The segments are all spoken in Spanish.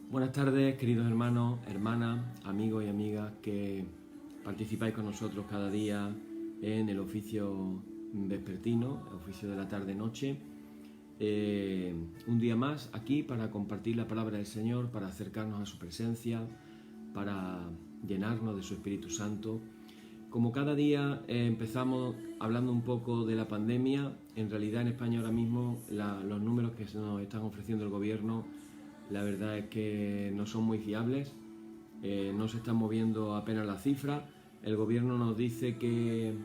Buenas tardes, queridos hermanos, hermanas, amigos y amigas que participáis con nosotros cada día en el oficio vespertino, el oficio de la tarde-noche. Un día más aquí para compartir la palabra del Señor, para acercarnos a su presencia, para llenarnos de su Espíritu Santo. Como cada día empezamos hablando un poco de la pandemia. En realidad en España ahora mismo los números que nos están ofreciendo el gobierno, la verdad es que no son muy fiables, no se están moviendo apenas las cifras. El gobierno nos dice que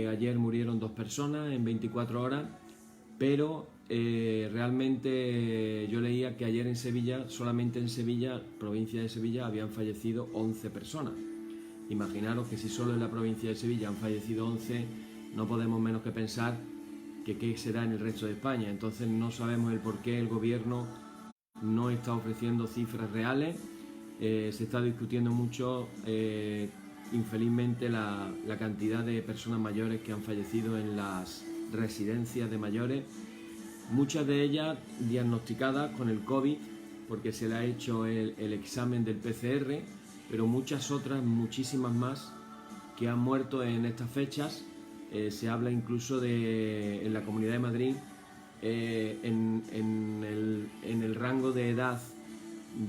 ayer murieron 2 personas en 24 horas, pero realmente yo leía que ayer en Sevilla, solamente en Sevilla, provincia de Sevilla, habían fallecido 11 personas. Imaginaros que si solo en la provincia de Sevilla han fallecido 11, no podemos menos que pensar que qué será en el resto de España. Entonces no sabemos el por qué el gobierno no está ofreciendo cifras reales. Se está discutiendo mucho, infelizmente, la cantidad de personas mayores que han fallecido en las residencias de mayores, muchas de ellas diagnosticadas con el COVID porque se le ha hecho el examen del PCR, pero muchas otras, muchísimas más, que han muerto en estas fechas. Se habla incluso en la Comunidad de Madrid, en el rango de edad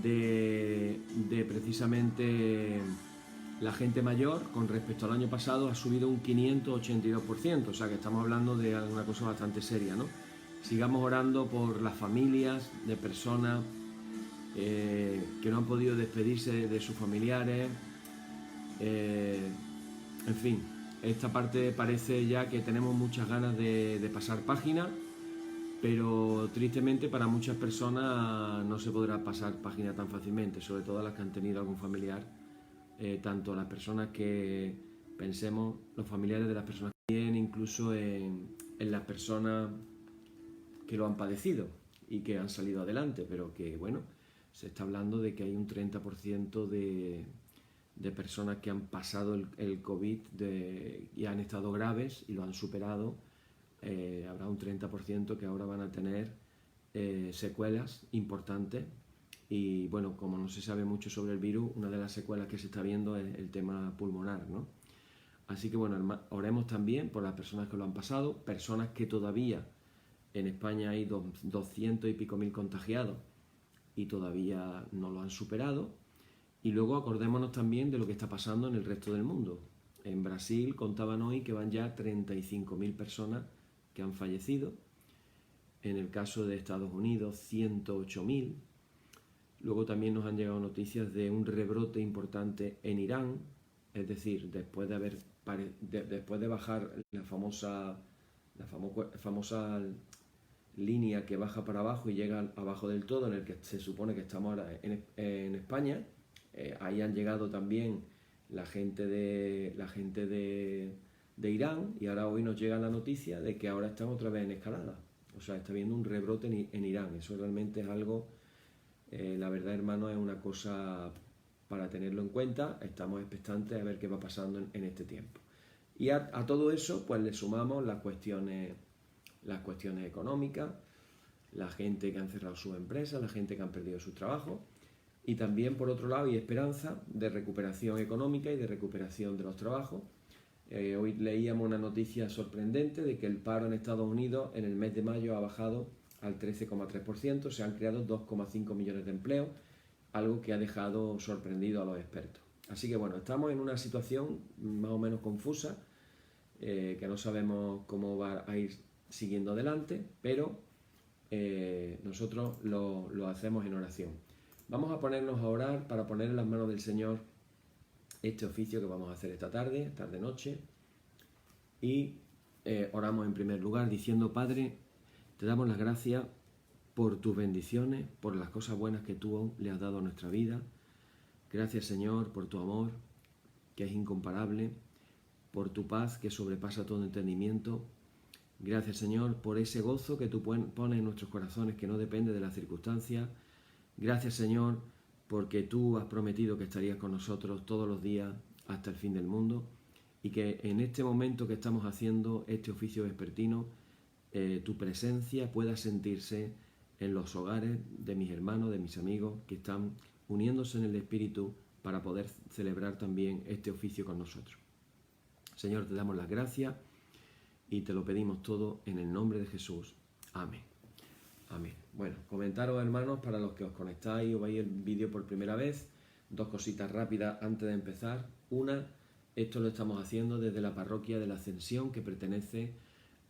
de precisamente la gente mayor con respecto al año pasado ha subido un 582%, o sea que estamos hablando de una cosa bastante seria, ¿no? Sigamos orando por las familias de personas que no han podido despedirse de sus familiares. En fin, esta parte parece ya que tenemos muchas ganas de pasar página, pero tristemente para muchas personas no se podrá pasar página tan fácilmente, sobre todo las que han tenido algún familiar, tanto las personas que pensemos, los familiares de las personas que tienen, incluso en las personas que lo han padecido y que han salido adelante, pero que bueno, se está hablando de que hay un 30% de personas que han pasado el COVID y han estado graves y lo han superado. Habrá un 30% que ahora van a tener secuelas importantes. Y bueno, como no se sabe mucho sobre el virus, una de las secuelas que se está viendo es el tema pulmonar, ¿no? Así que bueno, oremos también por las personas que lo han pasado, personas que todavía en España hay 200 y pico mil contagiados y todavía no lo han superado. Y luego acordémonos también de lo que está pasando en el resto del mundo. En Brasil contaban hoy que van ya 35.000 personas que han fallecido. En el caso de Estados Unidos, 108.000. Luego también nos han llegado noticias de un rebrote importante en Irán, es decir, después de bajar la famosa línea que baja para abajo y llega abajo del todo, en el que se supone que estamos ahora en España. Ahí han llegado también la gente de Irán, y ahora hoy nos llega la noticia de que ahora están otra vez en escalada. O sea, está habiendo un rebrote en Irán. Eso realmente es algo, la verdad, hermano, es una cosa para tenerlo en cuenta. Estamos expectantes a ver qué va pasando en este tiempo. Y a todo eso pues le sumamos las cuestiones económicas, la gente que han cerrado sus empresas, la gente que han perdido su trabajo. Y también, por otro lado, hay esperanza de recuperación económica y de recuperación de los trabajos. Hoy leíamos una noticia sorprendente de que el paro en Estados Unidos en el mes de mayo ha bajado al 13,3%, se han creado 2,5 millones de empleos, algo que ha dejado sorprendido a los expertos. Así que bueno, estamos en una situación más o menos confusa, que no sabemos cómo va a ir siguiendo adelante, pero nosotros lo hacemos en oración. Vamos a ponernos a orar para poner en las manos del Señor este oficio que vamos a hacer esta tarde-noche. Y oramos en primer lugar diciendo: Padre, te damos las gracias por tus bendiciones, por las cosas buenas que tú le has dado a nuestra vida. Gracias, Señor, por tu amor, que es incomparable, por tu paz que sobrepasa todo entendimiento. Gracias, Señor, por ese gozo que tú pones en nuestros corazones, que no depende de las circunstancias. Gracias, Señor, porque tú has prometido que estarías con nosotros todos los días hasta el fin del mundo, y que en este momento que estamos haciendo este oficio vespertino, tu presencia pueda sentirse en los hogares de mis hermanos, de mis amigos que están uniéndose en el Espíritu para poder celebrar también este oficio con nosotros. Señor, te damos las gracias y te lo pedimos todo en el nombre de Jesús. Amén. Amén. Bueno, comentaros, hermanos, para los que os conectáis o veis el vídeo por primera vez, dos cositas rápidas antes de empezar. Una, esto lo estamos haciendo desde la parroquia de la Ascensión, que pertenece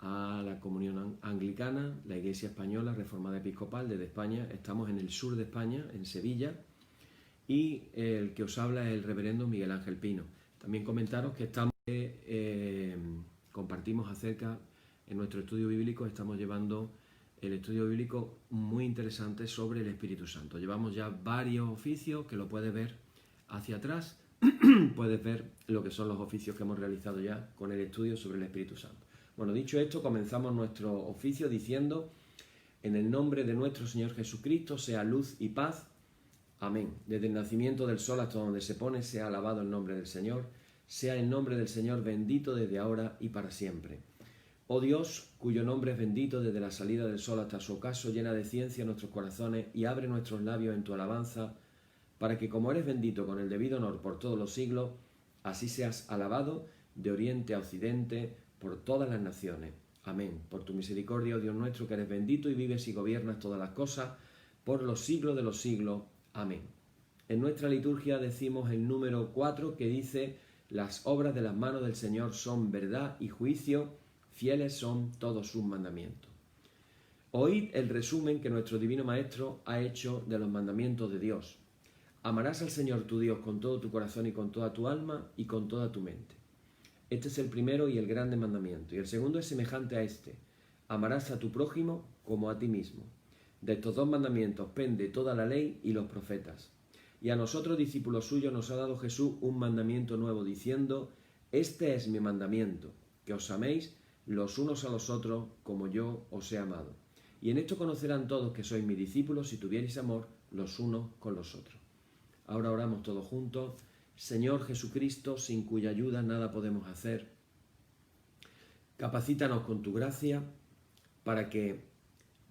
a la Comunión Anglicana, la Iglesia Española Reformada Episcopal desde España. Estamos en el sur de España, en Sevilla, y el que os habla es el reverendo Miguel Ángel Pino. También comentaros que estamos compartimos acerca, en nuestro estudio bíblico estamos llevando el estudio bíblico muy interesante sobre el Espíritu Santo. Llevamos ya varios oficios que lo puedes ver hacia atrás, puedes ver lo que son los oficios que hemos realizado ya con el estudio sobre el Espíritu Santo. Bueno, dicho esto, comenzamos nuestro oficio diciendo: en el nombre de nuestro Señor Jesucristo, sea luz y paz. Amén. Desde el nacimiento del sol hasta donde se pone, sea alabado el nombre del Señor. Sea el nombre del Señor bendito desde ahora y para siempre. Oh Dios, cuyo nombre es bendito desde la salida del sol hasta su ocaso, llena de ciencia nuestros corazones y abre nuestros labios en tu alabanza, para que como eres bendito con el debido honor por todos los siglos, así seas alabado de oriente a occidente por todas las naciones. Amén. Por tu misericordia, oh Dios nuestro, que eres bendito y vives y gobiernas todas las cosas, por los siglos de los siglos. Amén. En nuestra liturgia decimos el número 4, que dice: las obras de las manos del Señor son verdad y juicio, fieles son todos sus mandamientos. Oíd el resumen que nuestro Divino Maestro ha hecho de los mandamientos de Dios. Amarás al Señor tu Dios con todo tu corazón y con toda tu alma y con toda tu mente. Este es el primero y el grande mandamiento. Y el segundo es semejante a este: amarás a tu prójimo como a ti mismo. De estos dos mandamientos pende toda la ley y los profetas. Y a nosotros, discípulos suyos, nos ha dado Jesús un mandamiento nuevo, diciendo: este es mi mandamiento, que os améis los unos a los otros como yo os he amado. Y en esto conocerán todos que sois mis discípulos, si tuviereis amor los unos con los otros. Ahora oramos todos juntos. Señor Jesucristo, sin cuya ayuda nada podemos hacer, capacítanos con tu gracia para que,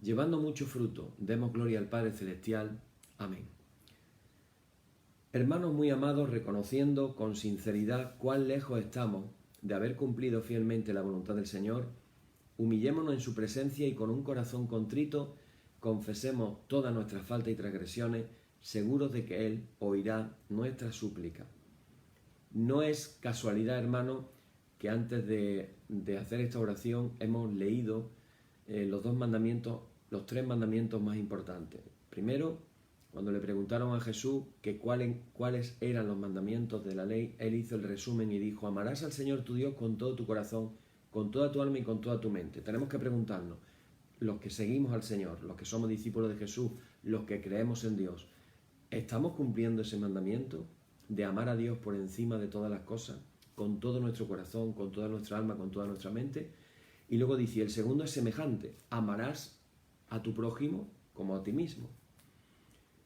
llevando mucho fruto, demos gloria al Padre Celestial. Amén. Hermanos muy amados, reconociendo con sinceridad cuán lejos estamos de haber cumplido fielmente la voluntad del Señor, humillémonos en su presencia y con un corazón contrito confesemos todas nuestras faltas y transgresiones, seguros de que Él oirá nuestra súplica. No es casualidad, hermano, que antes de hacer esta oración hemos leído los tres mandamientos más importantes. Primero, cuando le preguntaron a Jesús que cuáles eran los mandamientos de la ley, Él hizo el resumen y dijo: amarás al Señor tu Dios con todo tu corazón, con toda tu alma y con toda tu mente. Tenemos que preguntarnos, los que seguimos al Señor, los que somos discípulos de Jesús, los que creemos en Dios, ¿estamos cumpliendo ese mandamiento de amar a Dios por encima de todas las cosas, con todo nuestro corazón, con toda nuestra alma, con toda nuestra mente? Y luego dice, el segundo es semejante: amarás a tu prójimo como a ti mismo.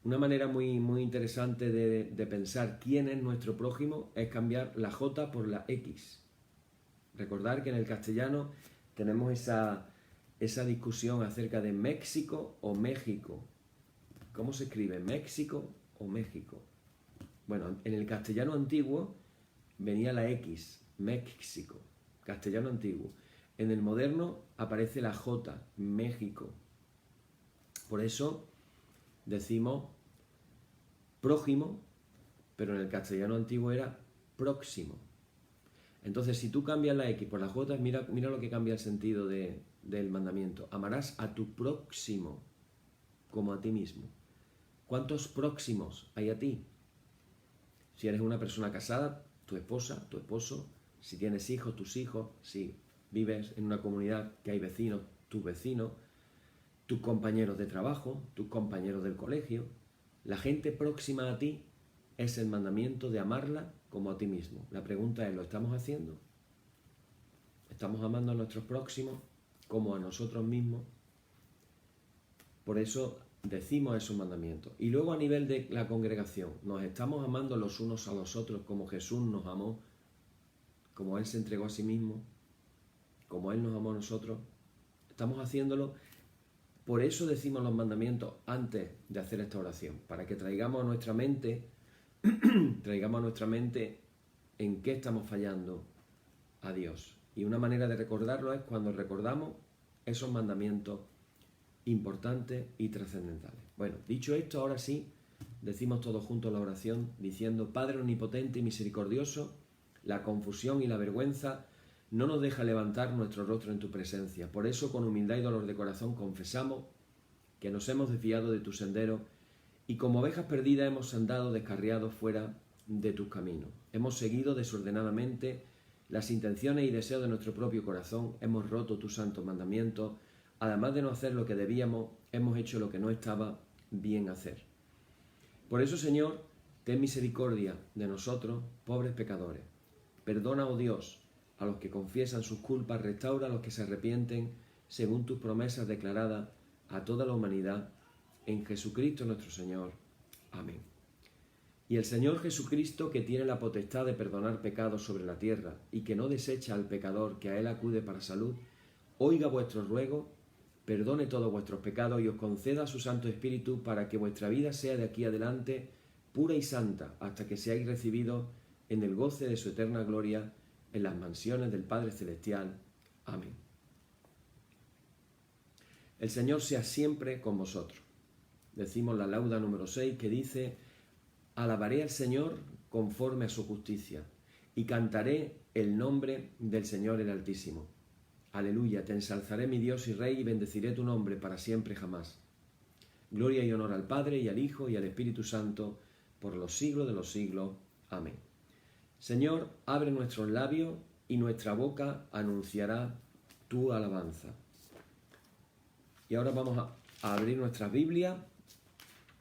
Una manera muy, muy interesante de pensar quién es nuestro prójimo es cambiar la J por la X. Recordar que en el castellano tenemos esa discusión acerca de México o México. ¿Cómo se escribe? ¿México o México? Bueno, en el castellano antiguo venía la X, México, castellano antiguo. En el moderno aparece la J, México. Por eso decimos prójimo, pero en el castellano antiguo era próximo. Entonces, si tú cambias la X por la J, mira lo que cambia el sentido del mandamiento. Amarás a tu próximo como a ti mismo. ¿Cuántos próximos hay a ti? Si eres una persona casada, tu esposa, tu esposo. Si tienes hijos, tus hijos. Si vives en una comunidad que hay vecinos, tus vecinos. Tus compañeros de trabajo, tus compañeros del colegio. La gente próxima a ti es el mandamiento de amarla como a ti mismo. La pregunta es, ¿lo estamos haciendo? ¿Estamos amando a nuestros próximos como a nosotros mismos? Por eso decimos esos mandamientos. Y luego a nivel de la congregación, ¿nos estamos amando los unos a los otros como Jesús nos amó? Como Él se entregó a sí mismo, como Él nos amó a nosotros. ¿Estamos haciéndolo Por eso decimos los mandamientos antes de hacer esta oración, para que traigamos a nuestra mente en qué estamos fallando a Dios. Y una manera de recordarlo es cuando recordamos esos mandamientos importantes y trascendentales. Bueno, dicho esto, ahora sí, decimos todos juntos la oración diciendo: Padre omnipotente y misericordioso, la confusión y la vergüenza no nos deja levantar nuestro rostro en tu presencia. Por eso, con humildad y dolor de corazón, confesamos que nos hemos desviado de tu sendero y como ovejas perdidas hemos andado descarriados fuera de tus caminos. Hemos seguido desordenadamente las intenciones y deseos de nuestro propio corazón, hemos roto tus santos mandamientos, además de no hacer lo que debíamos, hemos hecho lo que no estaba bien hacer. Por eso, Señor, ten misericordia de nosotros, pobres pecadores. Perdona, oh Dios, a los que confiesan sus culpas, restaura a los que se arrepienten, según tus promesas declaradas a toda la humanidad, en Jesucristo nuestro Señor. Amén. Y el Señor Jesucristo, que tiene la potestad de perdonar pecados sobre la tierra y que no desecha al pecador que a él acude para salud, oiga vuestros ruegos, perdone todos vuestros pecados y os conceda su Santo Espíritu para que vuestra vida sea de aquí adelante pura y santa hasta que seáis recibidos en el goce de su eterna gloria en las mansiones del Padre Celestial. Amén. El Señor sea siempre con vosotros. Decimos la lauda número 6 que dice: alabaré al Señor conforme a su justicia y cantaré el nombre del Señor el Altísimo. Aleluya, te ensalzaré mi Dios y Rey y bendeciré tu nombre para siempre jamás. Gloria y honor al Padre y al Hijo y al Espíritu Santo por los siglos de los siglos. Amén. Señor, abre nuestros labios y nuestra boca anunciará tu alabanza. Y ahora vamos a abrir nuestra Biblia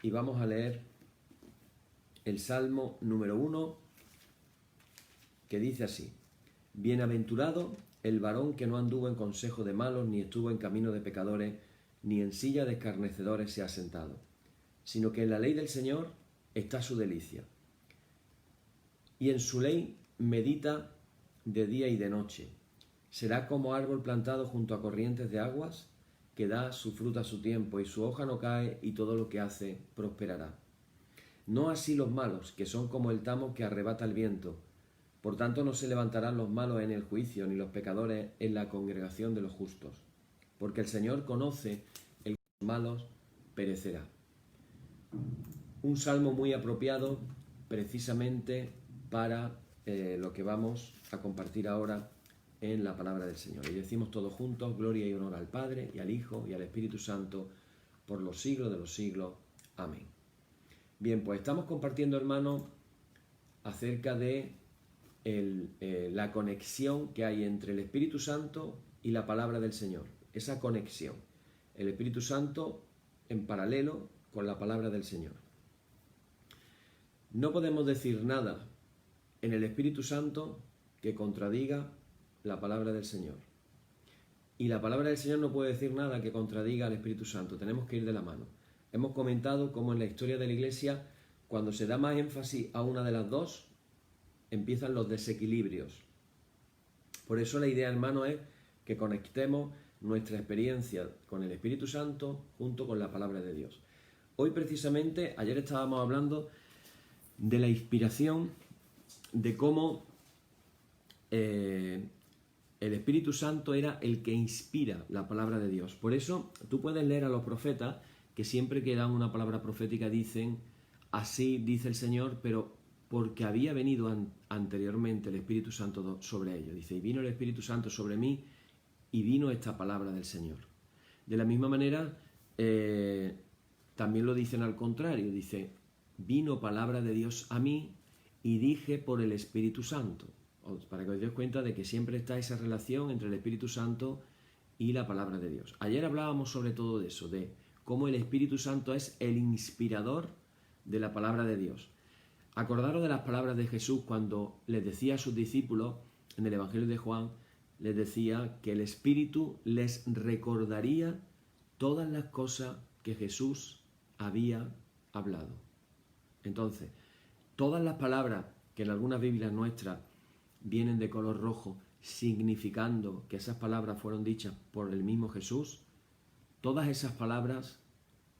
y vamos a leer el Salmo número 1, que dice así: Bienaventurado el varón que no anduvo en consejo de malos, ni estuvo en camino de pecadores, ni en silla de escarnecedores se ha sentado, sino que en la ley del Señor está su delicia, y en su ley medita de día y de noche. Será como árbol plantado junto a corrientes de aguas, que da su fruta a su tiempo, y su hoja no cae, y todo lo que hace prosperará. No así los malos, que son como el tamo que arrebata el viento. Por tanto no se levantarán los malos en el juicio, ni los pecadores en la congregación de los justos. Porque el Señor conoce el que los malos perecerá. Un salmo muy apropiado precisamente para lo que vamos a compartir ahora en la palabra del Señor. Y decimos todos juntos: gloria y honor al Padre, y al Hijo, y al Espíritu Santo, por los siglos de los siglos. Amén. Bien, pues estamos compartiendo, hermanos, acerca de la conexión que hay entre el Espíritu Santo y la palabra del Señor. Esa conexión. El Espíritu Santo en paralelo con la palabra del Señor. No podemos decir nada en el Espíritu Santo que contradiga la palabra del Señor. Y la palabra del Señor no puede decir nada que contradiga al Espíritu Santo. Tenemos que ir de la mano. Hemos comentado cómo en la historia de la Iglesia, cuando se da más énfasis a una de las dos, empiezan los desequilibrios. Por eso la idea, hermano, es que conectemos nuestra experiencia con el Espíritu Santo junto con la palabra de Dios. Hoy precisamente, ayer estábamos hablando de la inspiración, de cómo el Espíritu Santo era el que inspira la palabra de Dios. Por eso tú puedes leer a los profetas que siempre que dan una palabra profética dicen: así dice el Señor, pero porque había venido anteriormente el Espíritu Santo sobre ellos. Dice: y vino el Espíritu Santo sobre mí y vino esta palabra del Señor. De la misma manera, también lo dicen al contrario. Dice: vino palabra de Dios a mí y dije por el Espíritu Santo. Para que os deis cuenta de que siempre está esa relación entre el Espíritu Santo y la palabra de Dios. Ayer hablábamos sobre todo de eso, de cómo el Espíritu Santo es el inspirador de la palabra de Dios. Acordaros de las palabras de Jesús cuando les decía a sus discípulos en el Evangelio de Juan, les decía que el Espíritu les recordaría todas las cosas que Jesús había hablado. Entonces, todas las palabras que en algunas Biblias nuestras vienen de color rojo, significando que esas palabras fueron dichas por el mismo Jesús, todas esas palabras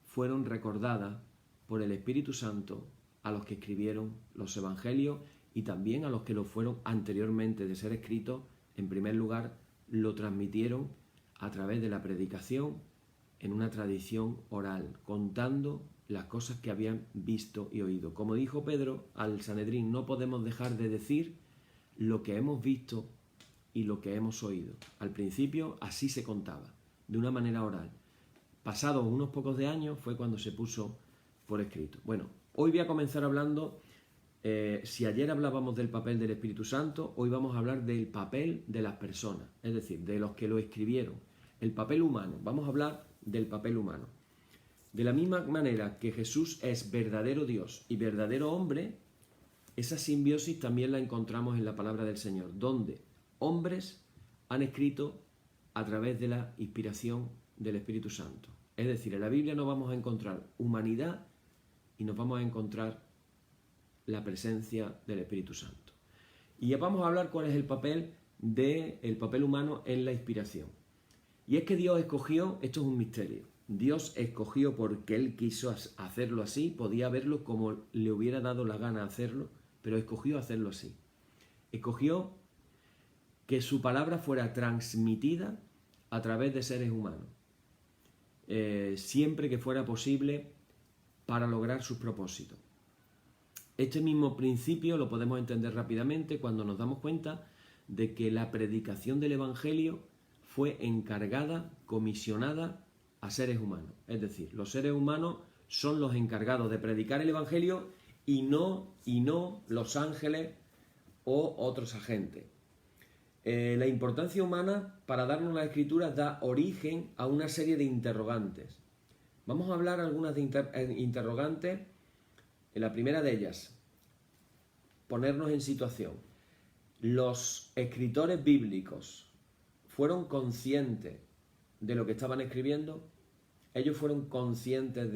fueron recordadas por el Espíritu Santo a los que escribieron los evangelios y también a los que lo fueron anteriormente de ser escritos. En primer lugar, lo transmitieron a través de la predicación en una tradición oral, contando las cosas que habían visto y oído. Como dijo Pedro al Sanedrín, no podemos dejar de decir lo que hemos visto y lo que hemos oído. Al principio así se contaba, de una manera oral. Pasados unos pocos de años fue cuando se puso por escrito. Bueno, hoy voy a comenzar hablando, si ayer hablábamos del papel del Espíritu Santo, hoy vamos a hablar del papel de las personas, es decir, de los que lo escribieron. El papel humano, vamos a hablar del papel humano. De la misma manera que Jesús es verdadero Dios y verdadero hombre, esa simbiosis también la encontramos en la palabra del Señor, donde hombres han escrito a través de la inspiración del Espíritu Santo. Es decir, en la Biblia no vamos a encontrar humanidad y nos vamos a encontrar la presencia del Espíritu Santo. Y ya vamos a hablar cuál es el papel humano en la inspiración. Y es que Dios escogió, esto es un misterio, Dios escogió porque Él quiso hacerlo así, podía verlo como le hubiera dado la gana hacerlo, pero escogió hacerlo así. Escogió que su palabra fuera transmitida a través de seres humanos, siempre que fuera posible para lograr sus propósitos. Este mismo principio lo podemos entender rápidamente cuando nos damos cuenta de que la predicación del Evangelio fue encargada, comisionada a seres humanos. Es decir, los seres humanos son los encargados de predicar el Evangelio y no los ángeles o otros agentes. La importancia humana para darnos la Escritura da origen a una serie de interrogantes. Vamos a hablar algunas de interrogantes. En la primera de ellas, ponernos en situación. Los escritores bíblicos fueron conscientes de lo que estaban escribiendo. Ellos fueron conscientes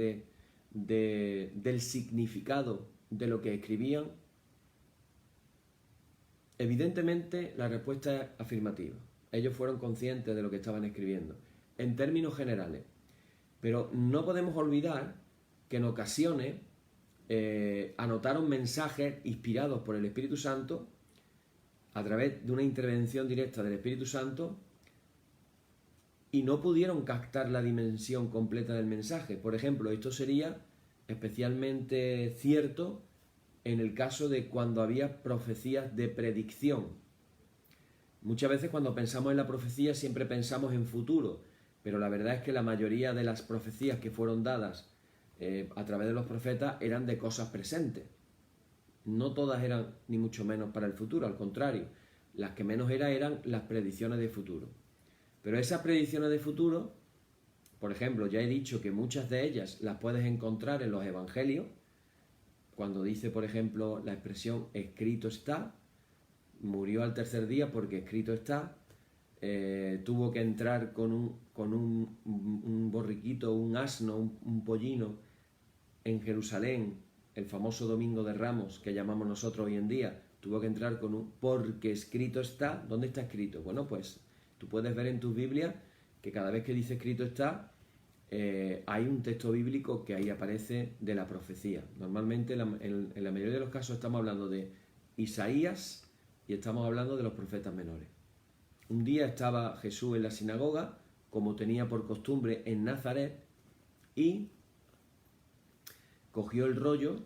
del significado de lo que escribían. Evidentemente la respuesta es afirmativa. Ellos fueron conscientes de lo que estaban escribiendo, en términos generales. Pero no podemos olvidar que en ocasiones anotaron mensajes inspirados por el Espíritu Santo a través de una intervención directa del Espíritu Santo y no pudieron captar la dimensión completa del mensaje. Por ejemplo, esto sería especialmente cierto en el caso de cuando había profecías de predicción. Muchas veces cuando pensamos en la profecía siempre pensamos en futuro, pero la verdad es que la mayoría de las profecías que fueron dadas a través de los profetas eran de cosas presentes. No todas eran ni mucho menos para el futuro, al contrario, las que menos eran las predicciones de futuro. Pero esas predicciones de futuro, por ejemplo, ya he dicho que muchas de ellas las puedes encontrar en los evangelios, cuando dice, por ejemplo, la expresión escrito está, murió al tercer día porque escrito está, tuvo que entrar con un borriquito, un asno, un pollino en Jerusalén, el famoso Domingo de Ramos que llamamos nosotros hoy en día, tuvo que entrar porque escrito está. ¿Dónde está escrito? Bueno, pues tú puedes ver en tus Biblias que cada vez que dice escrito está, hay un texto bíblico que ahí aparece de la profecía. Normalmente en la mayoría de los casos estamos hablando de Isaías y estamos hablando de los profetas menores. Un día estaba Jesús en la sinagoga, como tenía por costumbre en Nazaret, y cogió el rollo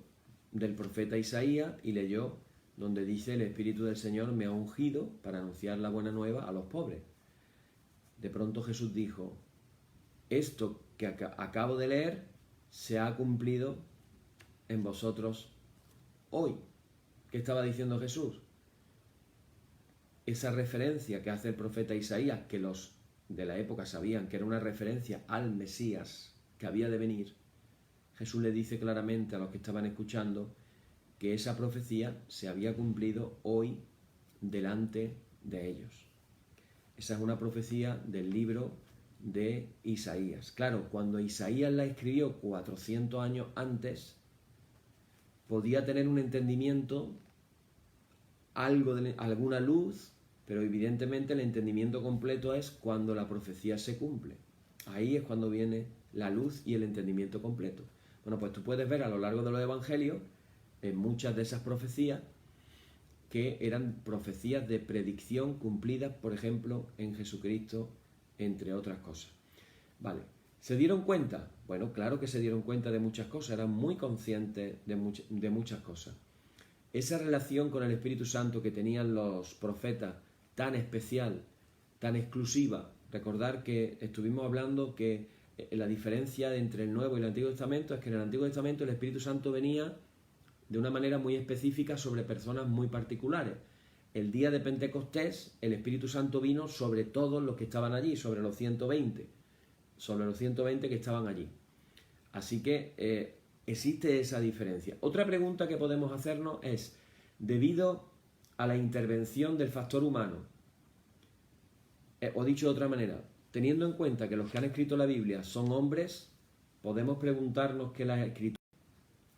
del profeta Isaías y leyó donde dice: el Espíritu del Señor me ha ungido para anunciar la buena nueva a los pobres. De pronto Jesús dijo: esto que acabo de leer se ha cumplido en vosotros hoy. ¿Qué estaba diciendo Jesús? Esa referencia que hace el profeta Isaías, que los de la época sabían que era una referencia al Mesías que había de venir, Jesús le dice claramente a los que estaban escuchando que esa profecía se había cumplido hoy delante de ellos. Esa es una profecía del libro de Isaías. Claro, cuando Isaías la escribió 400 años antes, podía tener un entendimiento, alguna luz, pero evidentemente el entendimiento completo es cuando la profecía se cumple. Ahí es cuando viene la luz y el entendimiento completo. Bueno, pues tú puedes ver a lo largo de los evangelios, en muchas de esas profecías, que eran profecías de predicción cumplidas, por ejemplo, en Jesucristo, entre otras cosas. Vale, ¿se dieron cuenta? Bueno, claro que se dieron cuenta de muchas cosas, eran muy conscientes de muchas cosas. Esa relación con el Espíritu Santo que tenían los profetas, tan especial, tan exclusiva. Recordar que estuvimos hablando que la diferencia entre el Nuevo y el Antiguo Testamento es que en el Antiguo Testamento el Espíritu Santo venía de una manera muy específica sobre personas muy particulares. El día de Pentecostés el Espíritu Santo vino sobre todos los que estaban allí, sobre los 120 que estaban allí. Así que existe esa diferencia. Otra pregunta que podemos hacernos es, debido a la intervención del factor humano, o dicho de otra manera, teniendo en cuenta que los que han escrito la Biblia son hombres, podemos preguntarnos qué las escrituras.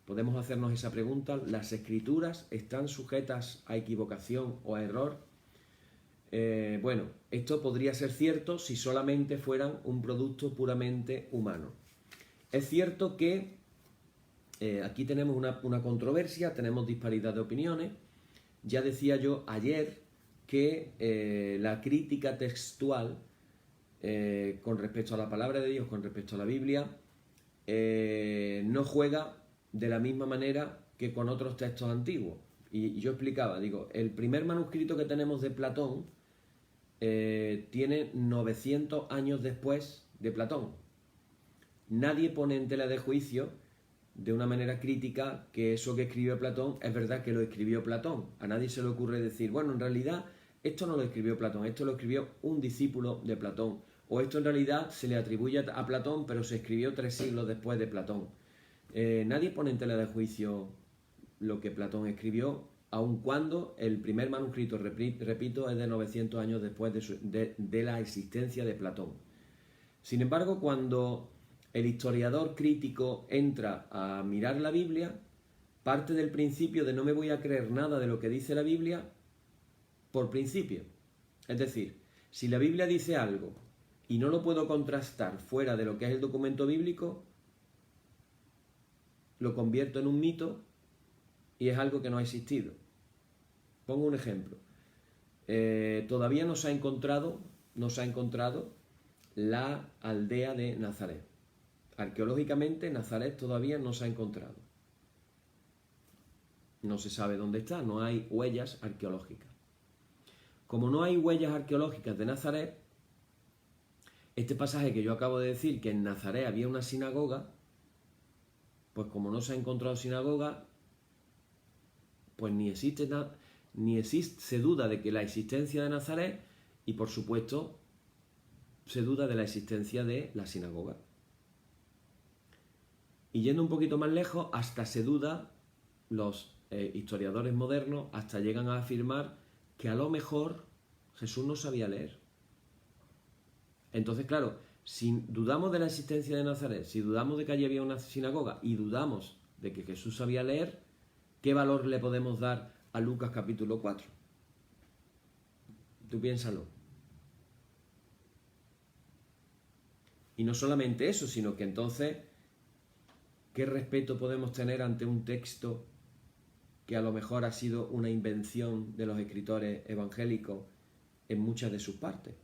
Podemos hacernos esa pregunta, ¿las escrituras están sujetas a equivocación o a error? Bueno, esto podría ser cierto si solamente fueran un producto puramente humano. Es cierto que aquí tenemos una controversia, tenemos disparidad de opiniones. Ya decía yo ayer que la crítica textual con respecto a la palabra de Dios, con respecto a la Biblia, no juega de la misma manera que con otros textos antiguos. Y yo explicaba, digo, el primer manuscrito que tenemos de Platón tiene 900 años después de Platón. Nadie pone en tela de juicio de una manera crítica que eso que escribió Platón es verdad que lo escribió Platón. A nadie se le ocurre decir, bueno, en realidad esto no lo escribió Platón, esto lo escribió un discípulo de Platón. O esto en realidad se le atribuye a Platón, pero se escribió 3 siglos después de Platón. Nadie pone en tela de juicio lo que Platón escribió, aun cuando el primer manuscrito, repito, es de 900 años después de la existencia de Platón. Sin embargo, cuando el historiador crítico entra a mirar la Biblia, parte del principio de no me voy a creer nada de lo que dice la Biblia por principio. Es decir, si la Biblia dice algo y no lo puedo contrastar fuera de lo que es el documento bíblico, lo convierto en un mito y es algo que no ha existido. Pongo un ejemplo. Todavía no se ha encontrado la aldea de Nazaret. Arqueológicamente, Nazaret todavía no se ha encontrado. No se sabe dónde está, no hay huellas arqueológicas. Como no hay huellas arqueológicas de Nazaret, este pasaje que yo acabo de decir, que en Nazaret había una sinagoga, pues como no se ha encontrado sinagoga, pues se duda de que la existencia de Nazaret y por supuesto se duda de la existencia de la sinagoga. Y yendo un poquito más lejos, hasta se duda, los historiadores modernos hasta llegan a afirmar que a lo mejor Jesús no sabía leer. Entonces, claro, si dudamos de la existencia de Nazaret, si dudamos de que allí había una sinagoga y dudamos de que Jesús sabía leer, ¿qué valor le podemos dar a Lucas capítulo 4? Tú piénsalo. Y no solamente eso, sino que entonces, ¿qué respeto podemos tener ante un texto que a lo mejor ha sido una invención de los escritores evangélicos en muchas de sus partes?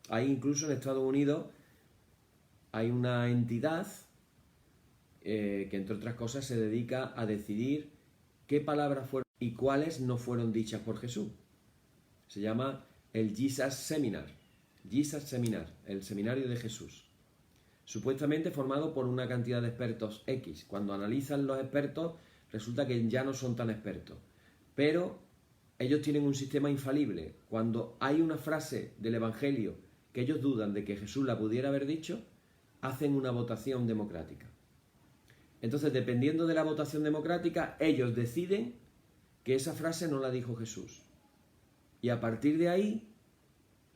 Hay incluso en Estados Unidos hay una entidad que entre otras cosas se dedica a decidir qué palabras fueron y cuáles no fueron dichas por Jesús. Se llama el Jesus Seminar, el seminario de Jesús. Supuestamente formado por una cantidad de expertos X. Cuando analizan los expertos, resulta que ya no son tan expertos. Pero ellos tienen un sistema infalible. Cuando hay una frase del Evangelio que ellos dudan de que Jesús la pudiera haber dicho, hacen una votación democrática. Entonces, dependiendo de la votación democrática, ellos deciden que esa frase no la dijo Jesús. Y a partir de ahí,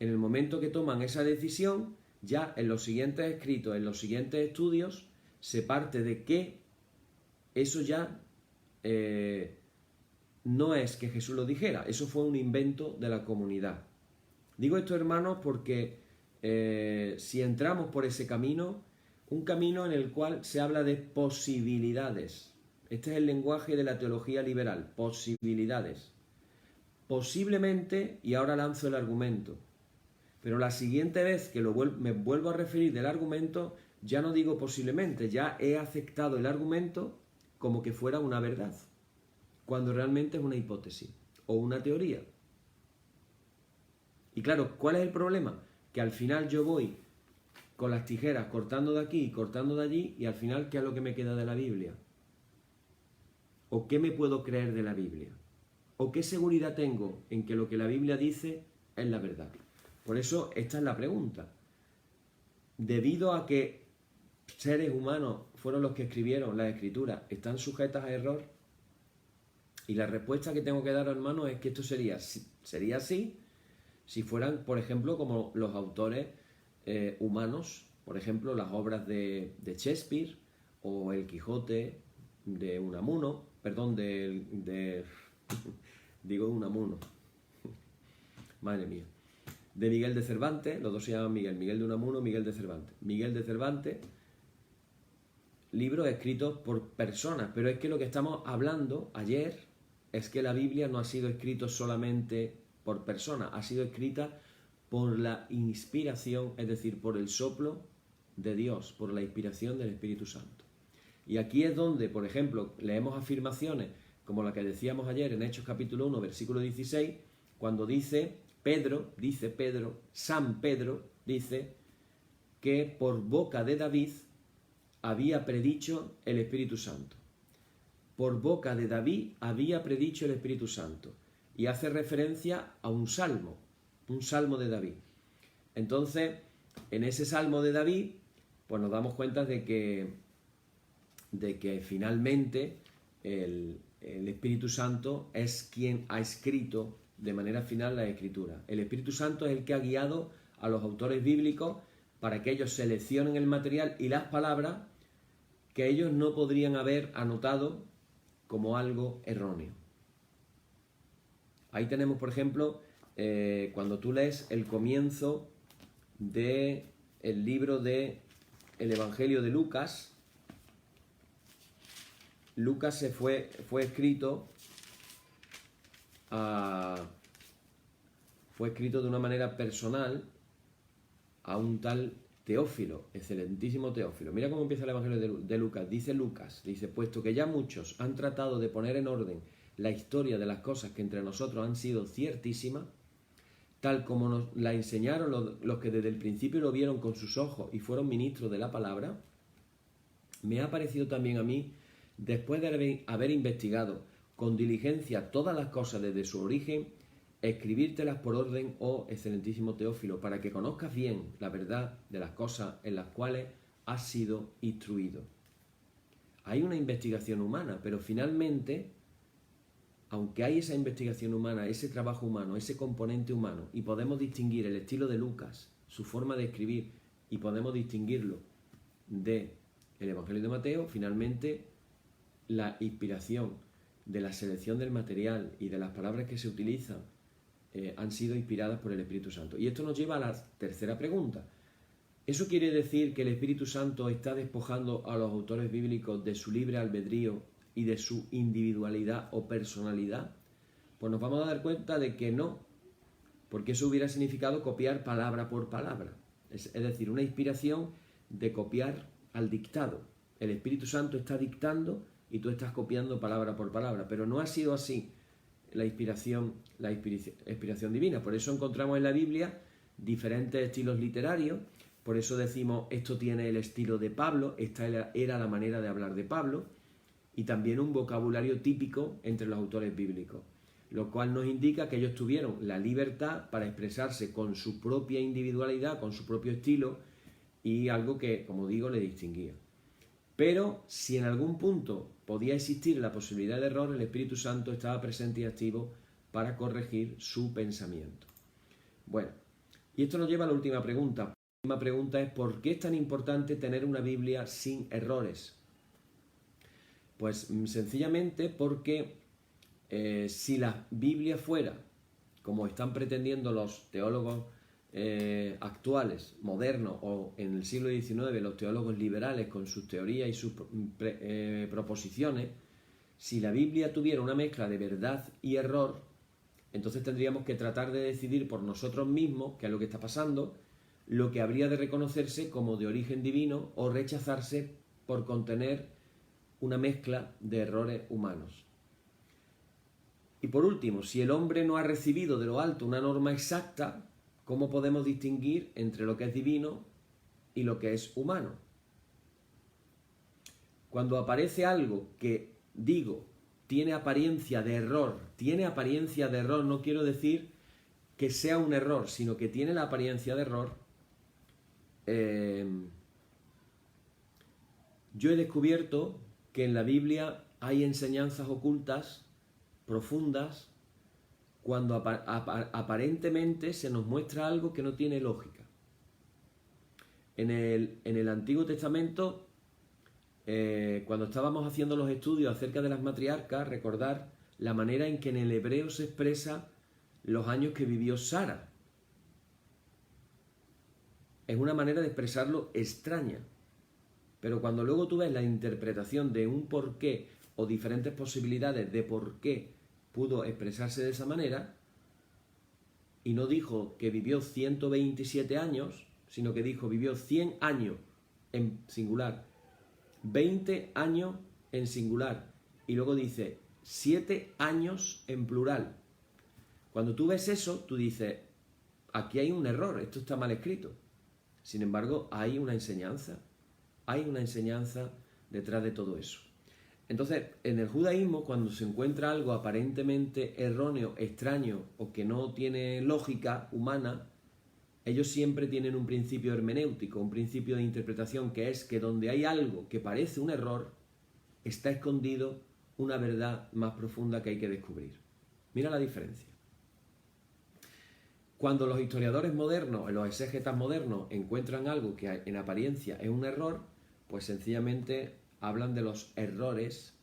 en el momento que toman esa decisión, ya en los siguientes escritos, en los siguientes estudios, se parte de que eso ya no es que Jesús lo dijera, eso fue un invento de la comunidad. Digo esto, hermanos, porque si entramos por ese camino, un camino en el cual se habla de posibilidades. Este es el lenguaje de la teología liberal, posibilidades. Posiblemente, y ahora lanzo el argumento, pero la siguiente vez que me vuelvo a referir del argumento, ya no digo posiblemente, ya he aceptado el argumento como que fuera una verdad, cuando realmente es una hipótesis o una teoría. Y claro, ¿cuál es el problema? Que al final yo voy con las tijeras cortando de aquí y cortando de allí, y al final, ¿qué es lo que me queda de la Biblia? ¿O qué me puedo creer de la Biblia? ¿O qué seguridad tengo en que lo que la Biblia dice es la verdad? Por eso esta es la pregunta. Debido a que seres humanos fueron los que escribieron las escrituras, ¿están sujetas a error? Y la respuesta que tengo que dar, hermano, es que esto sería así si fueran, por ejemplo, como los autores humanos, por ejemplo, las obras de Shakespeare o El Quijote de Unamuno, perdón, digo Unamuno, madre mía, de Miguel de Cervantes, los dos se llaman Miguel, Miguel de Unamuno, Miguel de Cervantes. Miguel de Cervantes, libros escritos por personas, pero es que lo que estamos hablando ayer es que la Biblia no ha sido escrita solamente por personas, ha sido escrita por la inspiración, es decir, por el soplo de Dios, por la inspiración del Espíritu Santo. Y aquí es donde, por ejemplo, leemos afirmaciones como la que decíamos ayer en Hechos capítulo 1, versículo 16, cuando dice Pedro, San Pedro, dice que por boca de David había predicho el Espíritu Santo. Por boca de David había predicho el Espíritu Santo. Y hace referencia a un salmo de David. Entonces, en ese salmo de David, pues nos damos cuenta de que finalmente el Espíritu Santo es quien ha escrito de manera final la Escritura. El Espíritu Santo es el que ha guiado a los autores bíblicos para que ellos seleccionen el material y las palabras que ellos no podrían haber anotado como algo erróneo. Ahí tenemos, por ejemplo, cuando tú lees el comienzo del libro del Evangelio de Lucas. Lucas fue escrito de una manera personal a un tal Teófilo, excelentísimo Teófilo. Mira cómo empieza el Evangelio de Lucas. Dice, puesto que ya muchos han tratado de poner en orden la historia de las cosas que entre nosotros han sido ciertísimas, tal como nos la enseñaron los que desde el principio lo vieron con sus ojos y fueron ministros de la palabra, me ha parecido también a mí, después de haber investigado con diligencia todas las cosas desde su origen, escribírtelas por orden, oh excelentísimo Teófilo, para que conozcas bien la verdad de las cosas en las cuales has sido instruido. Hay una investigación humana, pero finalmente, aunque hay esa investigación humana, ese trabajo humano, ese componente humano, y podemos distinguir el estilo de Lucas, su forma de escribir, y podemos distinguirlo del Evangelio de Mateo, finalmente la inspiración de la selección del material y de las palabras que se utilizan han sido inspiradas por el Espíritu Santo. Y esto nos lleva a la tercera pregunta. ¿Eso quiere decir que el Espíritu Santo está despojando a los autores bíblicos de su libre albedrío y de su individualidad o personalidad? Pues nos vamos a dar cuenta de que no, porque eso hubiera significado copiar palabra por palabra. Es decir, una inspiración de copiar al dictado. El Espíritu Santo está dictando y tú estás copiando palabra por palabra, pero no ha sido así la inspiración divina. Por eso encontramos en la Biblia diferentes estilos literarios, por eso decimos esto tiene el estilo de Pablo, esta era la manera de hablar de Pablo, y también un vocabulario típico entre los autores bíblicos, lo cual nos indica que ellos tuvieron la libertad para expresarse con su propia individualidad, con su propio estilo, y algo que, como digo, le distinguía. Pero si en algún punto podía existir la posibilidad de error, el Espíritu Santo estaba presente y activo para corregir su pensamiento. Bueno, y esto nos lleva a la última pregunta. La última pregunta es: ¿por qué es tan importante tener una Biblia sin errores? Pues sencillamente porque si la Biblia fuera, como están pretendiendo los teólogos actuales, modernos, o en el siglo XIX los teólogos liberales con sus teorías y sus proposiciones, si la Biblia tuviera una mezcla de verdad y error, entonces tendríamos que tratar de decidir por nosotros mismos qué es lo que está pasando, lo que habría de reconocerse como de origen divino o rechazarse por contener una mezcla de errores humanos. Y por último, si el hombre no ha recibido de lo alto una norma exacta, ¿cómo podemos distinguir entre lo que es divino y lo que es humano? Cuando aparece algo que, digo, tiene apariencia de error no quiero decir que sea un error, sino que tiene la apariencia de error, yo he descubierto que en la Biblia hay enseñanzas ocultas, profundas, cuando aparentemente se nos muestra algo que no tiene lógica. En el Antiguo Testamento, cuando estábamos haciendo los estudios acerca de las matriarcas, recordar la manera en que en el hebreo se expresa los años que vivió Sara. Es una manera de expresarlo extraña. Pero cuando luego tú ves la interpretación de un porqué o diferentes posibilidades de por qué pudo expresarse de esa manera, y no dijo que vivió 127 años, sino que dijo vivió 100 años en singular, 20 años en singular, y luego dice 7 años en plural. Cuando tú ves eso, tú dices, aquí hay un error, esto está mal escrito. Sin embargo, hay una enseñanza detrás de todo eso. Entonces, en el judaísmo, cuando se encuentra algo aparentemente erróneo, extraño o que no tiene lógica humana, ellos siempre tienen un principio hermenéutico, un principio de interpretación, que es que donde hay algo que parece un error, está escondido una verdad más profunda que hay que descubrir. Mira la diferencia. Cuando los historiadores modernos, los exégetas modernos, encuentran algo que en apariencia es un error, pues sencillamente hablan de los errores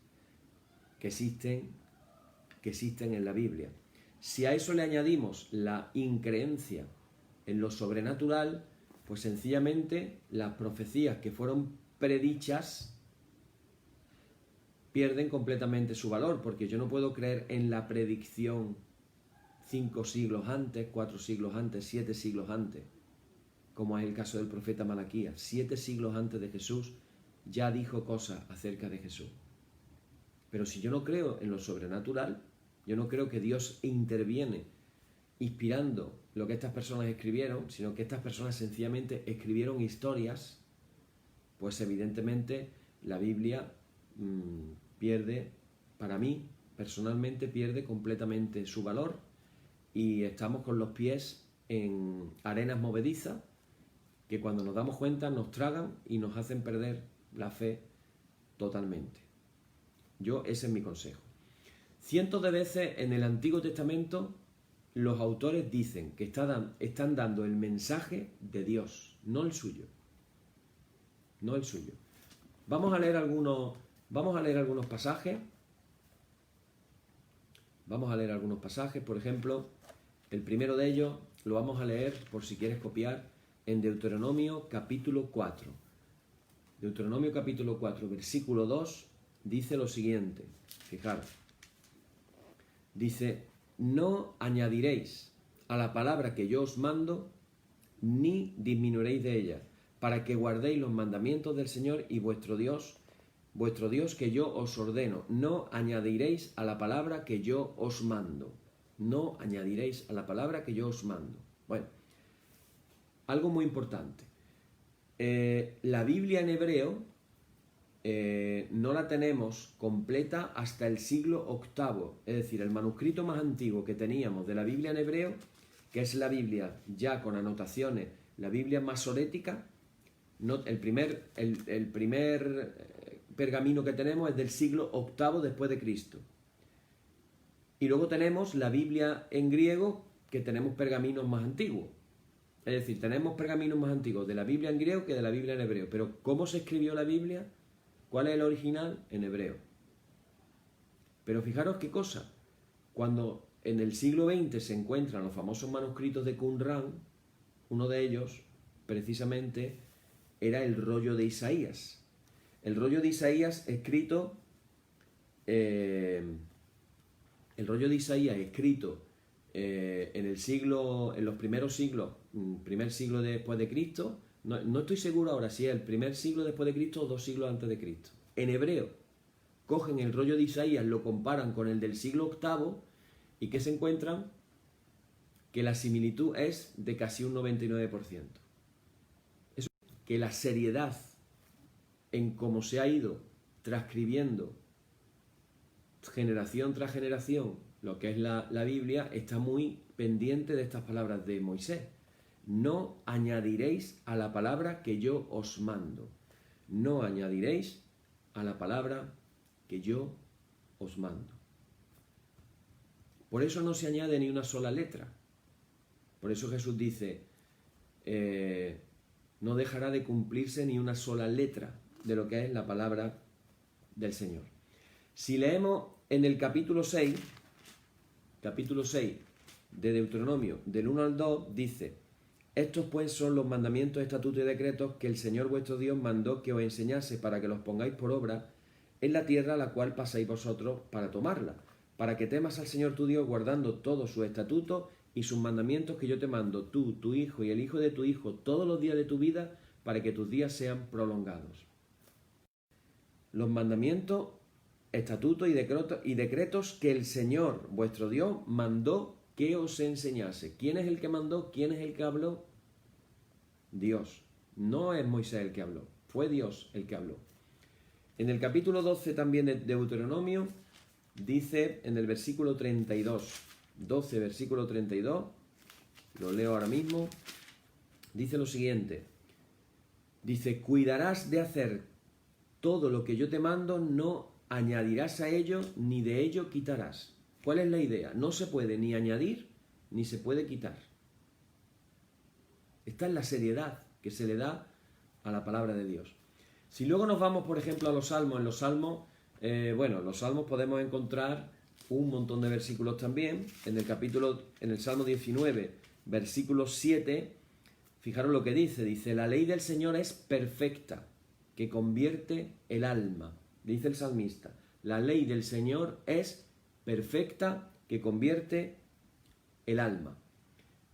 que existen en la Biblia. Si a eso le añadimos la increencia en lo sobrenatural, pues sencillamente las profecías que fueron predichas pierden completamente su valor, porque yo no puedo creer en la predicción 5 siglos antes, 4 siglos antes, 7 siglos antes, como es el caso del profeta Malaquías. 7 siglos antes de Jesús ya dijo cosas acerca de Jesús. Pero si yo no creo en lo sobrenatural, yo no creo que Dios interviene inspirando lo que estas personas escribieron, sino que estas personas sencillamente escribieron historias, pues evidentemente la Biblia pierde, para mí personalmente pierde completamente su valor, y estamos con los pies en arenas movedizas que cuando nos damos cuenta nos tragan y nos hacen perder la fe totalmente. Ese es mi consejo. Cientos de veces en el Antiguo Testamento los autores dicen que están dando el mensaje de Dios, no el suyo. No el suyo. Vamos a leer algunos pasajes. Vamos a leer algunos pasajes, por ejemplo, el primero de ellos lo vamos a leer, por si quieres copiar, en Deuteronomio capítulo 4. Deuteronomio capítulo 4, versículo 2, dice lo siguiente. Fijaros. Dice, no añadiréis a la palabra que yo os mando, ni disminuiréis de ella, para que guardéis los mandamientos del Señor y vuestro Dios que yo os ordeno. No añadiréis a la palabra que yo os mando. No añadiréis a la palabra que yo os mando. Bueno, algo muy importante. La Biblia en hebreo no la tenemos completa hasta el siglo VIII. Es decir, el manuscrito más antiguo que teníamos de la Biblia en hebreo, que es la Biblia ya con anotaciones, la Biblia masorética, el primer pergamino que tenemos es del siglo VIII después de Cristo. Y luego tenemos la Biblia en griego, que tenemos pergaminos más antiguos. Es decir, tenemos pergaminos más antiguos de la Biblia en griego que de la Biblia en hebreo. Pero ¿cómo se escribió la Biblia? ¿Cuál es el original? En hebreo. Pero fijaros qué cosa. Cuando en el siglo XX se encuentran los famosos manuscritos de Qumrán, Uno de ellos, precisamente, era el rollo de Isaías. El rollo de Isaías escrito, en los primeros siglos, primer siglo después de Cristo. No estoy seguro ahora si es el primer siglo después de Cristo o 2 siglos antes de Cristo. En hebreo, cogen el rollo de Isaías, lo comparan con el del siglo VIII y ¿qué se encuentran? Que la similitud es de casi un 99%. Eso, que la seriedad en cómo se ha ido transcribiendo generación tras generación lo que es la Biblia está muy pendiente de estas palabras de Moisés. No añadiréis a la palabra que yo os mando. No añadiréis a la palabra que yo os mando. Por eso no se añade ni una sola letra. Por eso Jesús dice, no dejará de cumplirse ni una sola letra de lo que es la palabra del Señor. Si leemos en el capítulo 6 de Deuteronomio, del 1 al 2, dice, estos pues son los mandamientos, estatutos y decretos que el Señor vuestro Dios mandó que os enseñase para que los pongáis por obra en la tierra a la cual pasáis vosotros para tomarla, para que temas al Señor tu Dios guardando todos sus estatutos y sus mandamientos que yo te mando, tú, tu hijo y el hijo de tu hijo, todos los días de tu vida, para que tus días sean prolongados. Los mandamientos, estatutos y decretos que el Señor vuestro Dios mandó que os enseñase. ¿Quién es el que mandó? ¿Quién es el que habló? Dios. No es Moisés el que habló, fue Dios el que habló. En el capítulo 12 también de Deuteronomio, dice en el versículo 32, 12 versículo 32, lo leo ahora mismo, dice lo siguiente, dice, cuidarás de hacer todo lo que yo te mando, no añadirás a ello, ni de ello quitarás. ¿Cuál es la idea? No se puede ni añadir, ni se puede quitar. Esta es la seriedad que se le da a la palabra de Dios. Si luego nos vamos, por ejemplo, a los salmos, en los salmos podemos encontrar un montón de versículos también. En el Salmo 19, versículo 7, fijaros lo que dice, la ley del Señor es perfecta, que convierte el alma. Dice el salmista, la ley del Señor es perfecta, que convierte el alma.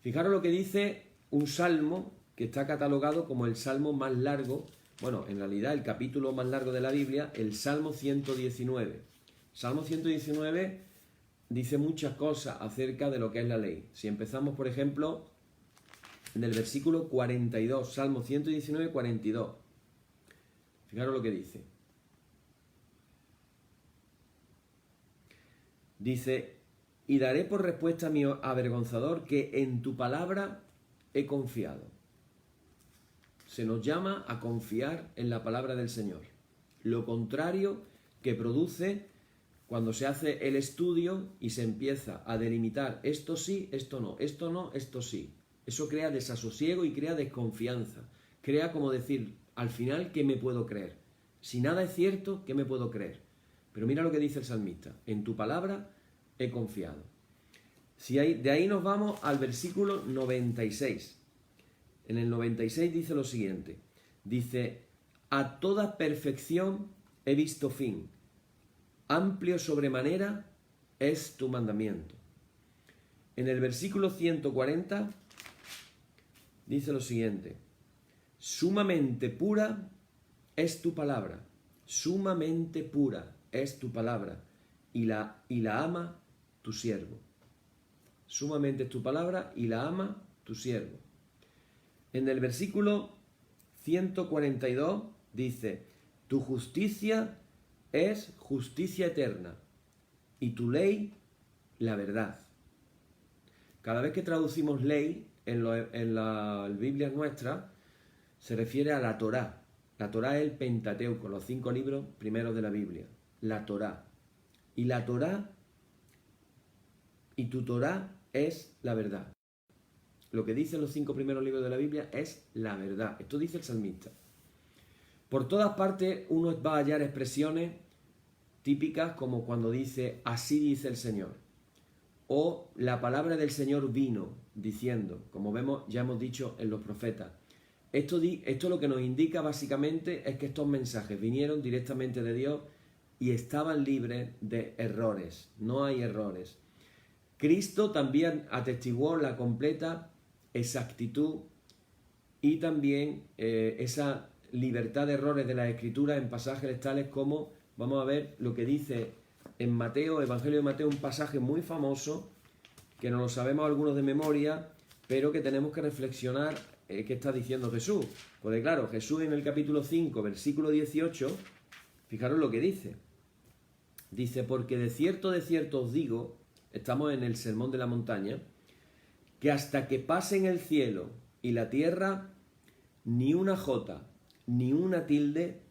Fijaros lo que dice un salmo que está catalogado como el salmo más largo, bueno, en realidad el capítulo más largo de la Biblia, el Salmo 119. Salmo 119 dice muchas cosas acerca de lo que es la ley. Si empezamos, por ejemplo, en el versículo 42, Salmo 119, 42. Fijaros lo que dice. Dice, y daré por respuesta a mi avergonzador que en tu palabra he confiado. Se nos llama a confiar en la palabra del Señor. Lo contrario que produce cuando se hace el estudio y se empieza a delimitar esto sí, esto no, esto sí. Eso crea desasosiego y crea desconfianza. Crea como decir, al final, ¿qué me puedo creer? Si nada es cierto, ¿qué me puedo creer? Pero mira lo que dice el salmista. En tu palabra he confiado. De ahí nos vamos al versículo 96. En el 96 dice lo siguiente. Dice, a toda perfección he visto fin. Amplio sobremanera es tu mandamiento. En el versículo 140 dice lo siguiente. Sumamente pura es tu palabra. Sumamente pura es tu palabra. Y la ama tu siervo. Sumamente es tu palabra y la ama tu siervo. En el versículo 142 dice, tu justicia es justicia eterna y tu ley la verdad. Cada vez que traducimos ley en la Biblia nuestra, se refiere a la Torá. La Torá es el Pentateuco, los 5 libros primeros de la Biblia. La Torá. Y la Torá y tu Torá es la verdad. Lo que dicen los 5 primeros libros de la Biblia es la verdad. Esto dice el salmista. Por todas partes uno va a hallar expresiones típicas como cuando dice, así dice el Señor. O la palabra del Señor vino. diciendo, como vemos, ya hemos dicho en los profetas. Esto lo que nos indica básicamente es que estos mensajes vinieron directamente de Dios y estaban libres de errores. No hay errores. Cristo también atestiguó la completa exactitud y también esa libertad de errores de las Escrituras en pasajes tales como, vamos a ver lo que dice en Mateo, Evangelio de Mateo, un pasaje muy famoso que no lo sabemos algunos de memoria, pero que tenemos que reflexionar qué está diciendo Jesús. Porque claro, Jesús en el capítulo 5, versículo 18, fijaros lo que dice. Dice, porque de cierto os digo, estamos en el Sermón de la Montaña, que hasta que pasen el cielo y la tierra, ni una jota, ni una tilde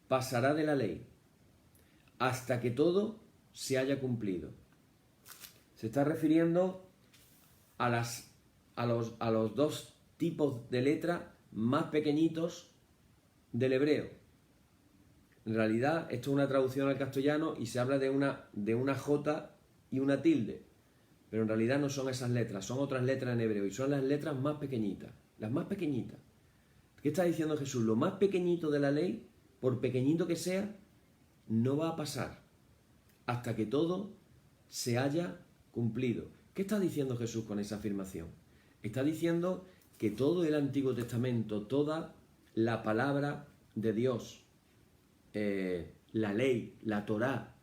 pasará de la ley, hasta que todo se haya cumplido. Se está refiriendo a los dos tipos de letra más pequeñitos del hebreo. En realidad, esto es una traducción al castellano y se habla de una jota y una tilde. Pero en realidad no son esas letras, son otras letras en hebreo y son las letras más pequeñitas. Las más pequeñitas. ¿Qué está diciendo Jesús? Lo más pequeñito de la ley, por pequeñito que sea, no va a pasar hasta que todo se haya cumplido. ¿Qué está diciendo Jesús con esa afirmación? Está diciendo que todo el Antiguo Testamento, toda la palabra de Dios, la ley, la Torá,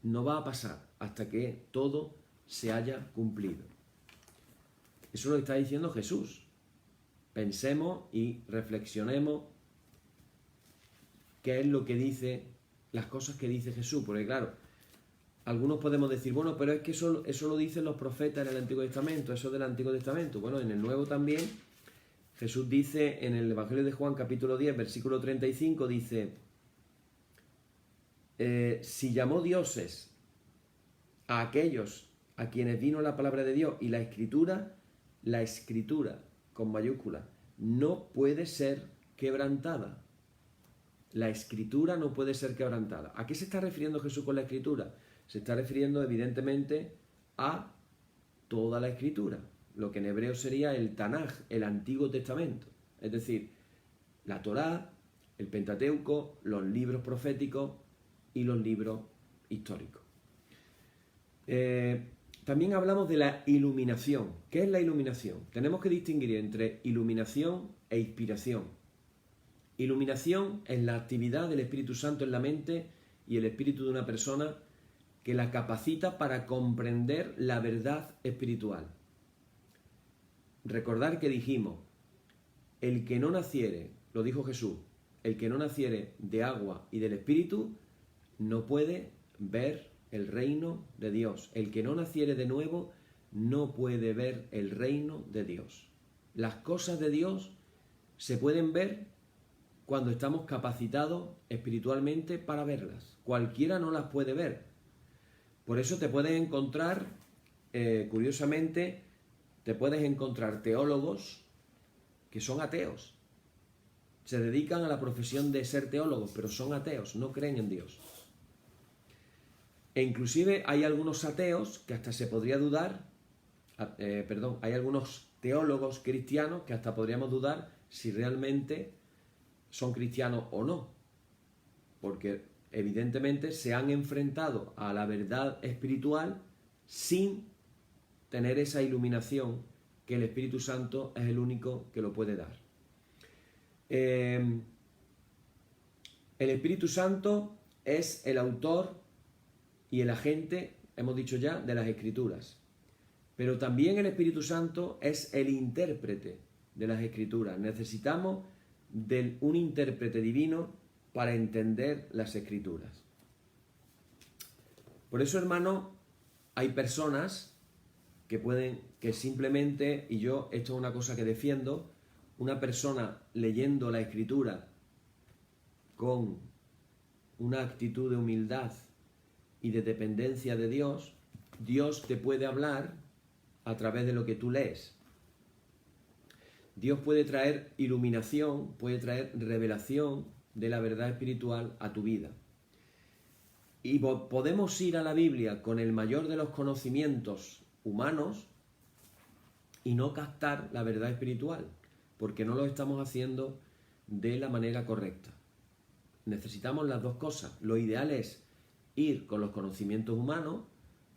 no va a pasar hasta que todo se haya cumplido. Eso lo está diciendo Jesús. Pensemos y reflexionemos qué es lo que dice, las cosas que dice Jesús, porque claro, algunos podemos decir, bueno, pero es que eso lo dicen los profetas en el Antiguo Testamento, eso es del Antiguo Testamento. Bueno, en el Nuevo también, Jesús dice en el Evangelio de Juan, capítulo 10, versículo 35, dice, si llamó dioses a aquellos a quienes vino la palabra de Dios y la escritura con mayúscula, no puede ser quebrantada. La escritura no puede ser quebrantada. ¿A qué se está refiriendo Jesús con la escritura? Se está refiriendo evidentemente a toda la escritura, lo que en hebreo sería el Tanaj, el Antiguo Testamento. Es decir, la Torá, el Pentateuco, los libros proféticos y los libros históricos. También hablamos de la iluminación. ¿Qué es la iluminación? Tenemos que distinguir entre iluminación e inspiración. Iluminación es la actividad del Espíritu Santo en la mente y el espíritu de una persona que la capacita para comprender la verdad espiritual. Recordar que dijimos, el que no naciere, lo dijo Jesús, el que no naciere de agua y del Espíritu no puede ver el reino de Dios. El que no naciere de nuevo no puede ver el reino de Dios. Las cosas de Dios se pueden ver cuando estamos capacitados espiritualmente para verlas. Cualquiera no las puede ver. Por eso te puedes encontrar, curiosamente, te puedes encontrar teólogos que son ateos. Se dedican a la profesión de ser teólogos, pero son ateos, no creen en Dios. E inclusive hay algunos ateos que hasta se podría dudar, hay algunos teólogos cristianos que hasta podríamos dudar si realmente son cristianos o no, porque evidentemente se han enfrentado a la verdad espiritual sin tener esa iluminación que el Espíritu Santo es el único que lo puede dar. El Espíritu Santo es el autor y el agente, hemos dicho ya, de las Escrituras. Pero también el Espíritu Santo es el intérprete de las Escrituras. Necesitamos de un intérprete divino para entender las Escrituras. Por eso, hermano, hay personas que simplemente, y yo, esto es una cosa que defiendo, una persona leyendo la Escritura con una actitud de humildad y de dependencia de Dios, Dios te puede hablar a través de lo que tú lees. Dios puede traer iluminación, puede traer revelación de la verdad espiritual a tu vida. Y podemos ir a la Biblia con el mayor de los conocimientos humanos y no captar la verdad espiritual, porque no lo estamos haciendo de la manera correcta. Necesitamos las dos cosas. Lo ideal es ir con los conocimientos humanos.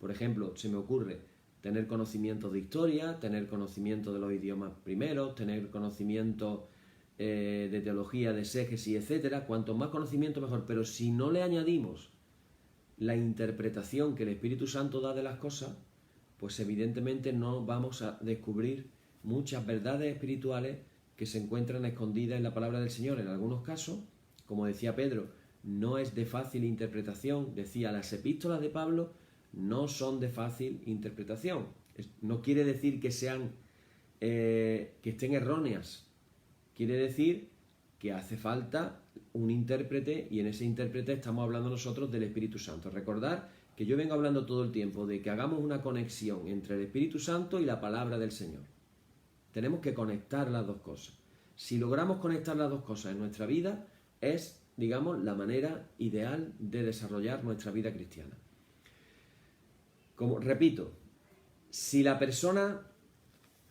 Por ejemplo, se me ocurre tener conocimientos de historia, tener conocimientos de los idiomas primeros, tener conocimientos de teología, de exégesis, etcétera. Cuanto más conocimiento mejor, pero si no le añadimos la interpretación que el Espíritu Santo da de las cosas, pues evidentemente no vamos a descubrir muchas verdades espirituales que se encuentran escondidas en la palabra del Señor. En algunos casos, como decía Pedro, no es de fácil interpretación. Decía, las epístolas de Pablo no son de fácil interpretación. No quiere decir que sean que estén erróneas. Quiere decir que hace falta un intérprete, y en ese intérprete estamos hablando nosotros del Espíritu Santo. Recordad que yo vengo hablando todo el tiempo de que hagamos una conexión entre el Espíritu Santo y la palabra del Señor. Tenemos que conectar las dos cosas. Si logramos conectar las dos cosas en nuestra vida, es, digamos, la manera ideal de desarrollar nuestra vida cristiana. Como repito, si la persona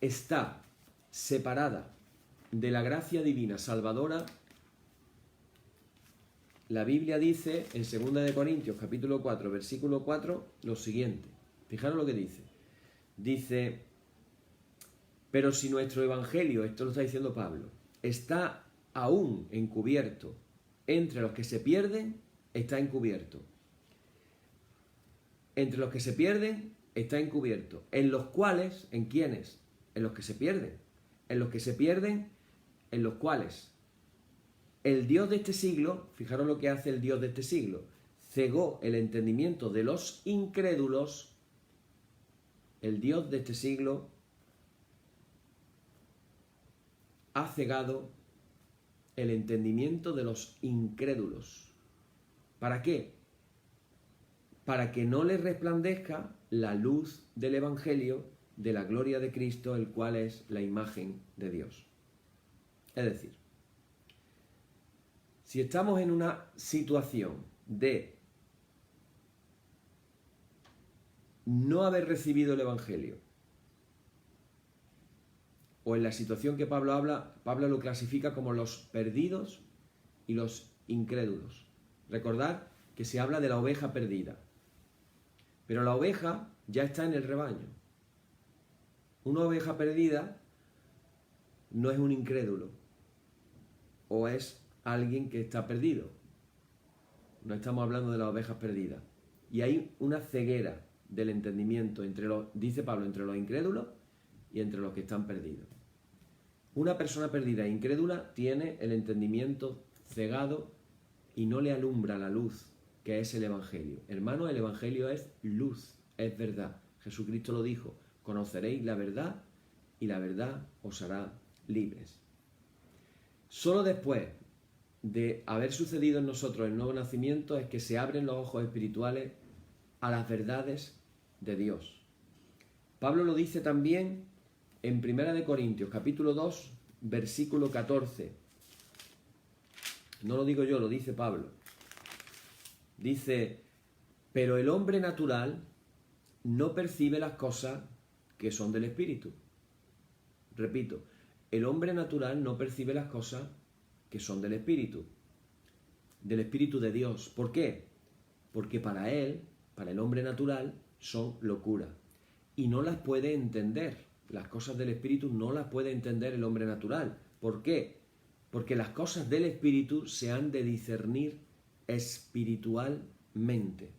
está separada de la gracia divina salvadora, la Biblia dice en 2 Corintios capítulo 4, versículo 4, lo siguiente. Fijaros lo que dice. Dice, pero si nuestro evangelio, esto lo está diciendo Pablo, está aún encubierto entre los que se pierden, está encubierto. Entre los que se pierden, está encubierto. En los cuales, ¿en quiénes? En los que se pierden. En los que se pierden, en los cuales el Dios de este siglo, fijaros lo que hace el Dios de este siglo, cegó el entendimiento de los incrédulos. El Dios de este siglo ha cegado el entendimiento de los incrédulos. ¿Para qué? Para que no les resplandezca la luz del Evangelio de la gloria de Cristo, el cual es la imagen de Dios. Es decir, si estamos en una situación de no haber recibido el Evangelio, o en la situación que Pablo habla, Pablo lo clasifica como los perdidos y los incrédulos. Recordad que se habla de la oveja perdida, pero la oveja ya está en el rebaño. Una oveja perdida no es un incrédulo, o es alguien que está perdido. No estamos hablando de las ovejas perdidas. Y hay una ceguera del entendimiento entre los, dice Pablo, entre los incrédulos y entre los que están perdidos. Una persona perdida e incrédula tiene el entendimiento cegado y no le alumbra la luz, que es el Evangelio. Hermanos, el Evangelio es luz, es verdad. Jesucristo lo dijo, conoceréis la verdad y la verdad os hará libres. Solo después de haber sucedido en nosotros el nuevo nacimiento es que se abren los ojos espirituales a las verdades de Dios. Pablo lo dice también en 1 Corintios capítulo 2, versículo 14. No lo digo yo, lo dice Pablo. Dice, pero el hombre natural no percibe las cosas que son del Espíritu. Repito, el hombre natural no percibe las cosas que son del Espíritu de Dios. ¿Por qué? Porque para él, para el hombre natural, son locura y no las puede entender. Las cosas del Espíritu no las puede entender el hombre natural. ¿Por qué? Porque las cosas del Espíritu se han de discernir espiritualmente.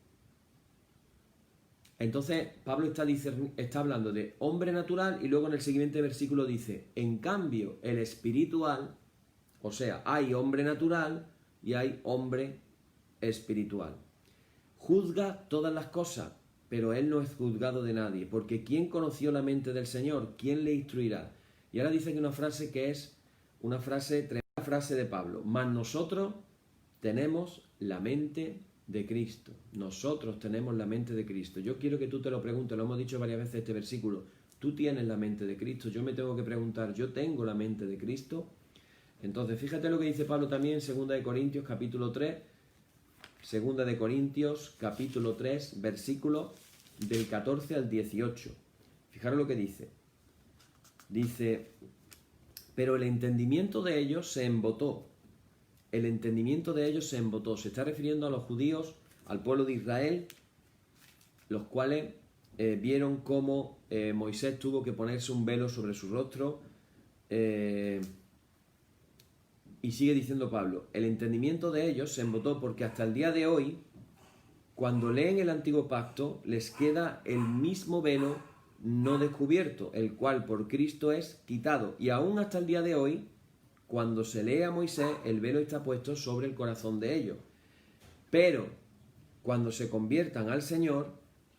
Entonces Pablo está hablando de hombre natural y luego en el siguiente versículo dice, en cambio el espiritual, o sea, hay hombre natural y hay hombre espiritual. Juzga todas las cosas, pero él no es juzgado de nadie, porque ¿quién conoció la mente del Señor? ¿Quién le instruirá? Y ahora dice que una frase que es una frase, tremenda frase de Pablo, mas nosotros tenemos la mente de Cristo. Nosotros tenemos la mente de Cristo. Yo quiero que tú te lo preguntes, lo hemos dicho varias veces este versículo. Tú tienes la mente de Cristo. Yo me tengo que preguntar, ¿yo tengo la mente de Cristo? Entonces, fíjate lo que dice Pablo también en 2 Corintios capítulo 3. 2 Corintios capítulo 3, versículo del 14 al 18. Fijaros lo que dice. Dice, pero el entendimiento de ellos se embotó. El entendimiento de ellos se embotó. Se está refiriendo a los judíos, al pueblo de Israel, los cuales vieron cómo Moisés tuvo que ponerse un velo sobre su rostro. Y sigue diciendo Pablo, el entendimiento de ellos se embotó porque hasta el día de hoy, cuando leen el Antiguo Pacto, les queda el mismo velo no descubierto, el cual por Cristo es quitado. Y aún hasta el día de hoy, cuando se lee a Moisés, el velo está puesto sobre el corazón de ellos. Pero cuando se conviertan al Señor,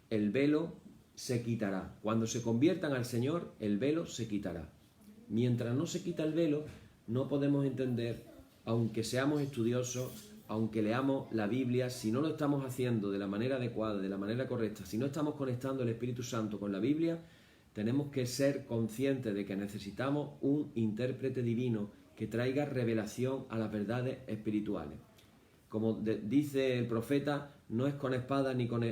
el velo se quitará. Cuando se conviertan al Señor, el velo se quitará. Mientras no se quita el velo, no podemos entender, aunque seamos estudiosos, aunque leamos la Biblia, si no lo estamos haciendo de la manera adecuada, de la manera correcta, si no estamos conectando el Espíritu Santo con la Biblia, tenemos que ser conscientes de que necesitamos un intérprete divino que traiga revelación a las verdades espirituales. Como dice el profeta, no es con espada ni con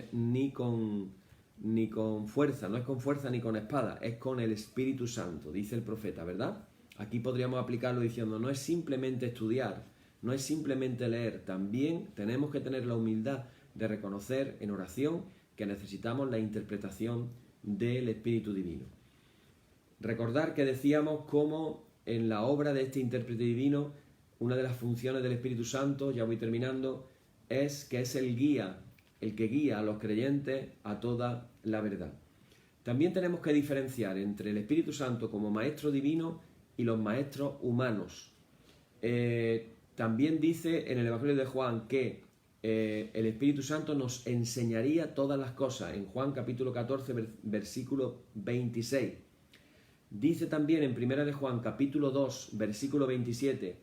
fuerza, no es con fuerza ni con espada, es con el Espíritu Santo, dice el profeta, ¿verdad? Aquí podríamos aplicarlo diciendo, no es simplemente estudiar, no es simplemente leer, también tenemos que tener la humildad de reconocer en oración que necesitamos la interpretación del Espíritu Divino. Recordar que decíamos cómo en la obra de este intérprete divino, una de las funciones del Espíritu Santo, ya voy terminando, es que es el guía, el que guía a los creyentes a toda la verdad. También tenemos que diferenciar entre el Espíritu Santo como maestro divino y los maestros humanos. También dice en el Evangelio de Juan que el Espíritu Santo nos enseñaría todas las cosas, en Juan capítulo 14, versículo 26. Dice también en Primera de Juan capítulo 2, versículo 27,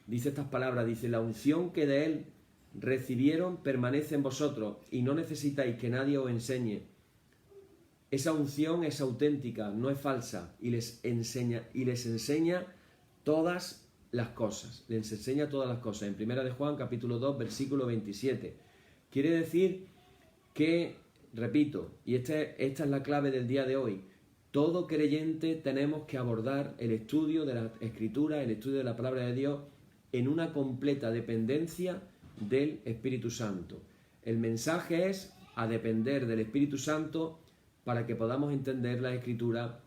dice estas palabras, dice, la unción que de él recibieron permanece en vosotros y no necesitáis que nadie os enseñe. Esa unción es auténtica, no es falsa, y les enseña todas las cosas. Les enseña todas las cosas. En Primera de Juan, capítulo 2, versículo 27. Quiere decir que, repito, y esta es la clave del día de hoy, todo creyente tenemos que abordar el estudio de la Escritura, el estudio de la Palabra de Dios, en una completa dependencia del Espíritu Santo. El mensaje es a depender del Espíritu Santo para que podamos entender la Escritura,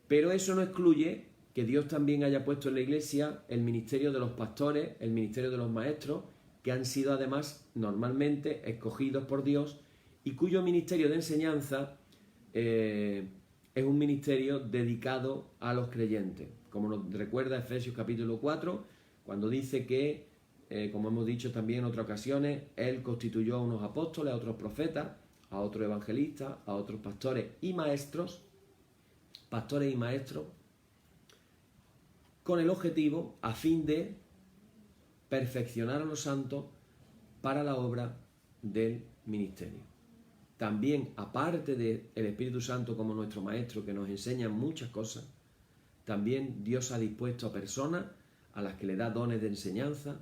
pero eso no excluye que Dios también haya puesto en la Iglesia el ministerio de los pastores, el ministerio de los maestros, que han sido además normalmente escogidos por Dios y cuyo ministerio de enseñanza es un ministerio dedicado a los creyentes. Como nos recuerda Efesios capítulo 4, cuando dice que, como hemos dicho también en otras ocasiones, Él constituyó a unos apóstoles, a otros profetas, a otros evangelistas, a otros pastores y maestros, con el objetivo a fin de perfeccionar a los santos para la obra del ministerio. También, aparte del Espíritu Santo como nuestro maestro que nos enseña muchas cosas, también Dios ha dispuesto a personas a las que le da dones de enseñanza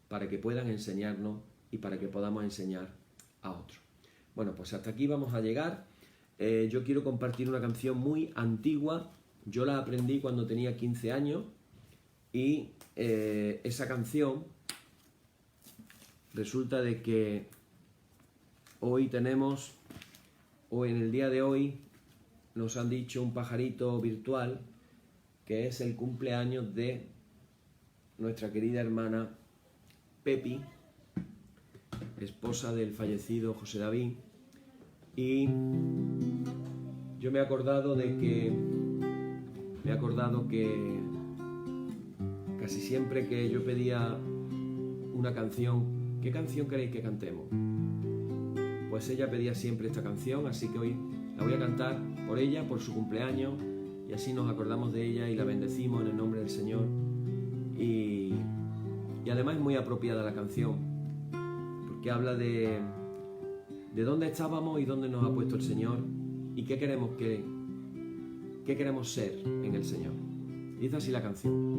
para que puedan enseñarnos y para que podamos enseñar a otros. Bueno, pues hasta aquí vamos a llegar. Yo quiero compartir una canción muy antigua. Yo la aprendí cuando tenía 15 años y esa canción resulta de que en el día de hoy, nos han dicho un pajarito virtual que es el cumpleaños de nuestra querida hermana Pepi, esposa del fallecido José David, y yo me he acordado que casi siempre que yo pedía una canción, ¿qué canción queréis que cantemos? Pues ella pedía siempre esta canción, así que hoy la voy a cantar por ella, por su cumpleaños, y así nos acordamos de ella y la bendecimos en el nombre del Señor. Y además es muy apropiada la canción, porque habla de dónde estábamos y dónde nos ha puesto el Señor y qué queremos ser en el Señor. Dice así la canción.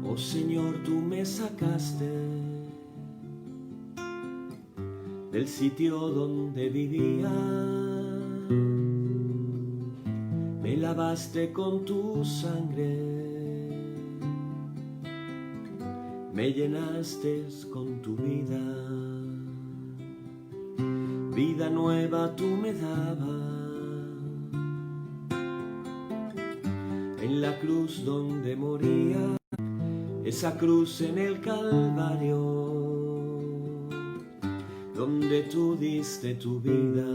Oh Señor, tú me sacaste del sitio donde vivía lavaste con tu sangre, me llenaste con tu vida, vida nueva tú me dabas. En la cruz donde moría, esa cruz en el Calvario, donde tú diste tu vida.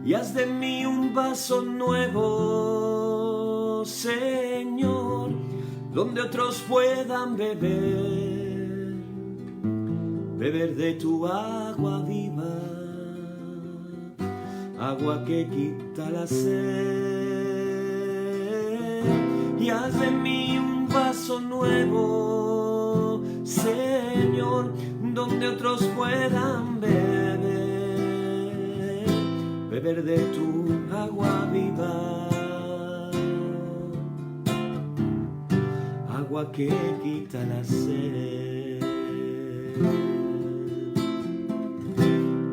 Y haz de mí un vaso nuevo, Señor, donde otros puedan beber, beber de tu agua viva, agua que quita la sed. Y haz de mí un vaso nuevo, Señor, donde otros puedan beber, beber de tu agua viva, agua que quita la sed.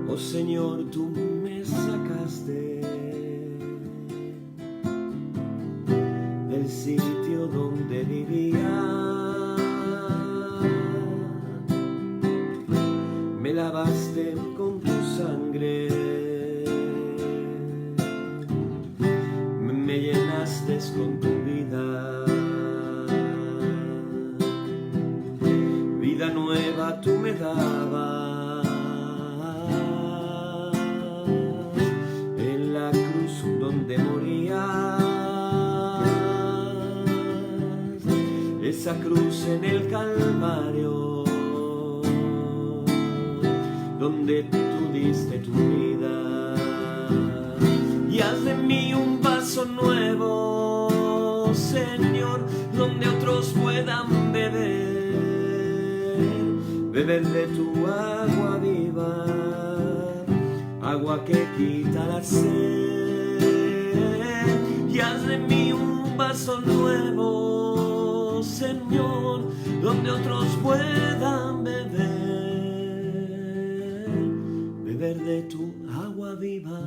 Oh Señor, tú me sacaste del sitio donde vivía, me lavaste con tu sangre, me llenaste con tu vida, vida nueva tú me dabas. En la cruz donde morías, esa cruz en el Calvario, donde tú diste tu vida. Y haz de mí un vaso nuevo, Señor, donde otros puedan beber, beber de tu agua viva, agua que quita la sed. Y haz de mí un vaso nuevo, Señor, donde otros puedan beber, beber de tu agua viva,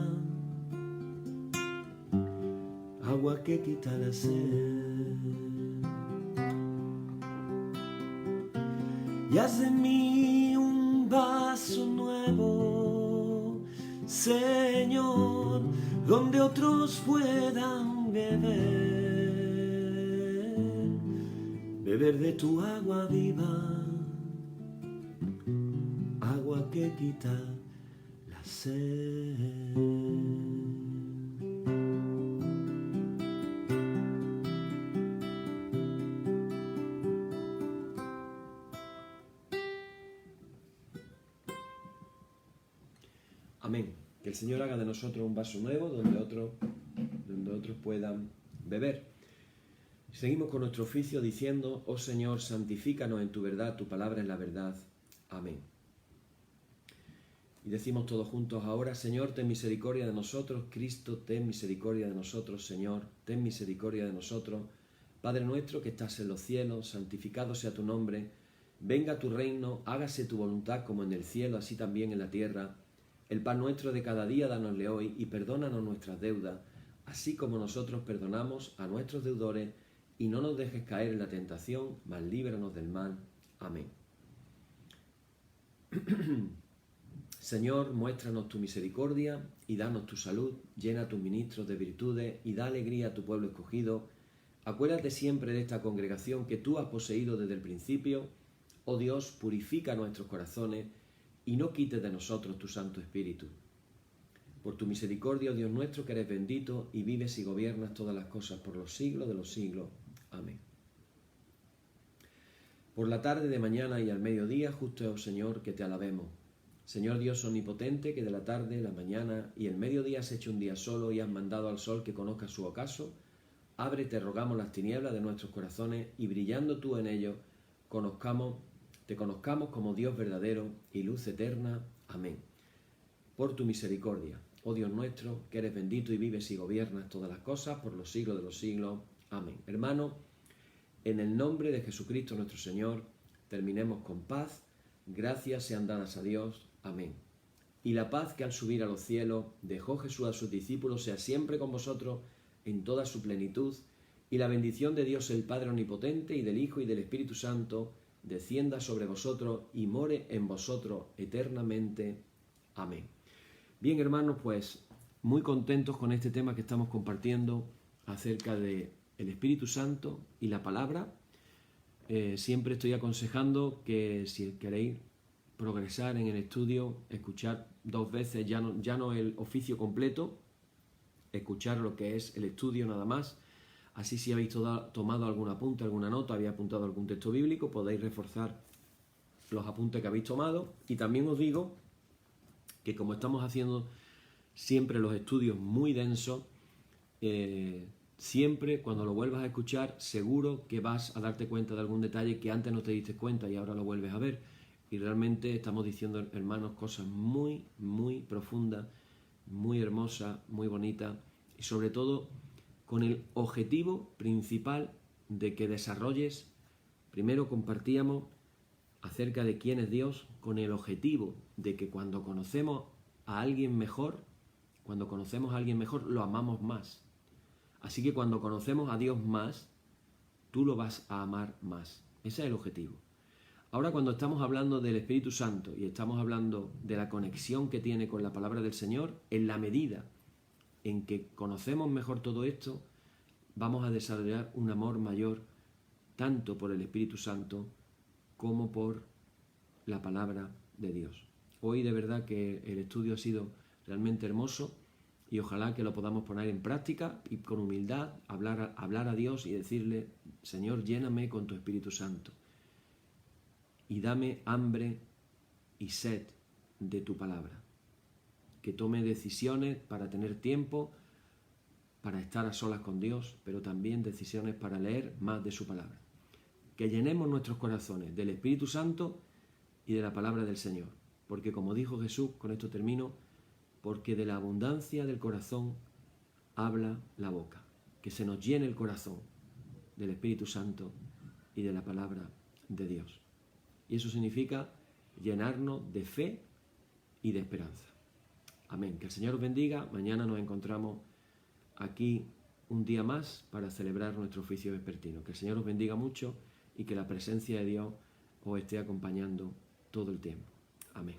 agua que quita la sed. Y haz de mí un vaso nuevo, Señor, donde otros puedan beber, beber de tu agua viva, agua que quita la sed. Amén. Que el Señor haga de nosotros un vaso nuevo donde otros puedan beber. Seguimos con nuestro oficio diciendo: oh Señor, santifícanos en tu verdad, tu palabra es la verdad. Amén. Y decimos todos juntos ahora: Señor, ten misericordia de nosotros. Cristo, ten misericordia de nosotros. Señor, ten misericordia de nosotros. Padre nuestro que estás en los cielos, santificado sea tu nombre. Venga tu reino, hágase tu voluntad como en el cielo, así también en la tierra. El pan nuestro de cada día danosle hoy, y perdónanos nuestras deudas, así como nosotros perdonamos a nuestros deudores, y no nos dejes caer en la tentación, mas líbranos del mal. Amén. Señor, muéstranos tu misericordia y danos tu salud, llena a tus ministros de virtudes y da alegría a tu pueblo escogido. Acuérdate siempre de esta congregación que tú has poseído desde el principio. Oh Dios, purifica nuestros corazones y no quites de nosotros tu Santo Espíritu. Por tu misericordia, oh Dios nuestro, que eres bendito y vives y gobiernas todas las cosas por los siglos de los siglos. Amén. Por la tarde, de mañana y al mediodía, justo es, oh Señor, que te alabemos. Señor Dios omnipotente, que de la tarde, la mañana y el mediodía has hecho un día solo y has mandado al sol que conozca su ocaso, abre, te rogamos, las tinieblas de nuestros corazones y brillando tú en ellos, te conozcamos como Dios verdadero y luz eterna. Amén. Por tu misericordia, oh Dios nuestro, que eres bendito y vives y gobiernas todas las cosas por los siglos de los siglos. Amén. Hermanos, en el nombre de Jesucristo nuestro Señor, terminemos con paz. Gracias sean dadas a Dios. Amén. y la paz que al subir a los cielos dejó Jesús a sus discípulos sea siempre con vosotros en toda su plenitud, y la bendición de Dios el Padre Omnipotente y del Hijo y del Espíritu Santo descienda sobre vosotros y more en vosotros eternamente. Amén. Bien, hermanos, pues muy contentos con este tema que estamos compartiendo acerca de el Espíritu Santo y la palabra. Siempre estoy aconsejando que si queréis progresar en el estudio, escuchar 2 veces, ya no el oficio completo, escuchar lo que es el estudio nada más. Así, si habéis tomado algún apunte, alguna nota, habéis apuntado algún texto bíblico, podéis reforzar los apuntes que habéis tomado. Y también os digo que como estamos haciendo siempre los estudios muy densos, siempre cuando lo vuelvas a escuchar, seguro que vas a darte cuenta de algún detalle que antes no te diste cuenta y ahora lo vuelves a ver. Y realmente estamos diciendo, hermanos, cosas muy, muy profundas, muy hermosas, muy bonitas, y sobre todo con el objetivo principal de que desarrolles. Primero compartíamos acerca de quién es Dios, con el objetivo de que cuando conocemos a alguien mejor, lo amamos más. Así que cuando conocemos a Dios más, tú lo vas a amar más. Ese es el objetivo. Ahora, cuando estamos hablando del Espíritu Santo y estamos hablando de la conexión que tiene con la palabra del Señor, en la medida en que conocemos mejor todo esto, vamos a desarrollar un amor mayor tanto por el Espíritu Santo como por la palabra de Dios. Hoy de verdad que el estudio ha sido realmente hermoso y ojalá que lo podamos poner en práctica y con humildad hablar a Dios y decirle: Señor, lléname con tu Espíritu Santo y dame hambre y sed de tu palabra. Que tome decisiones para tener tiempo para estar a solas con Dios, pero también decisiones para leer más de su palabra. Que llenemos nuestros corazones del Espíritu Santo y de la palabra del Señor. Porque como dijo Jesús, con esto termino, porque de la abundancia del corazón habla la boca. Que se nos llene el corazón del Espíritu Santo y de la palabra de Dios. Y eso significa llenarnos de fe y de esperanza. Amén. Que el Señor os bendiga. Mañana nos encontramos aquí un día más para celebrar nuestro oficio vespertino. Que el Señor os bendiga mucho y que la presencia de Dios os esté acompañando todo el tiempo. Amén.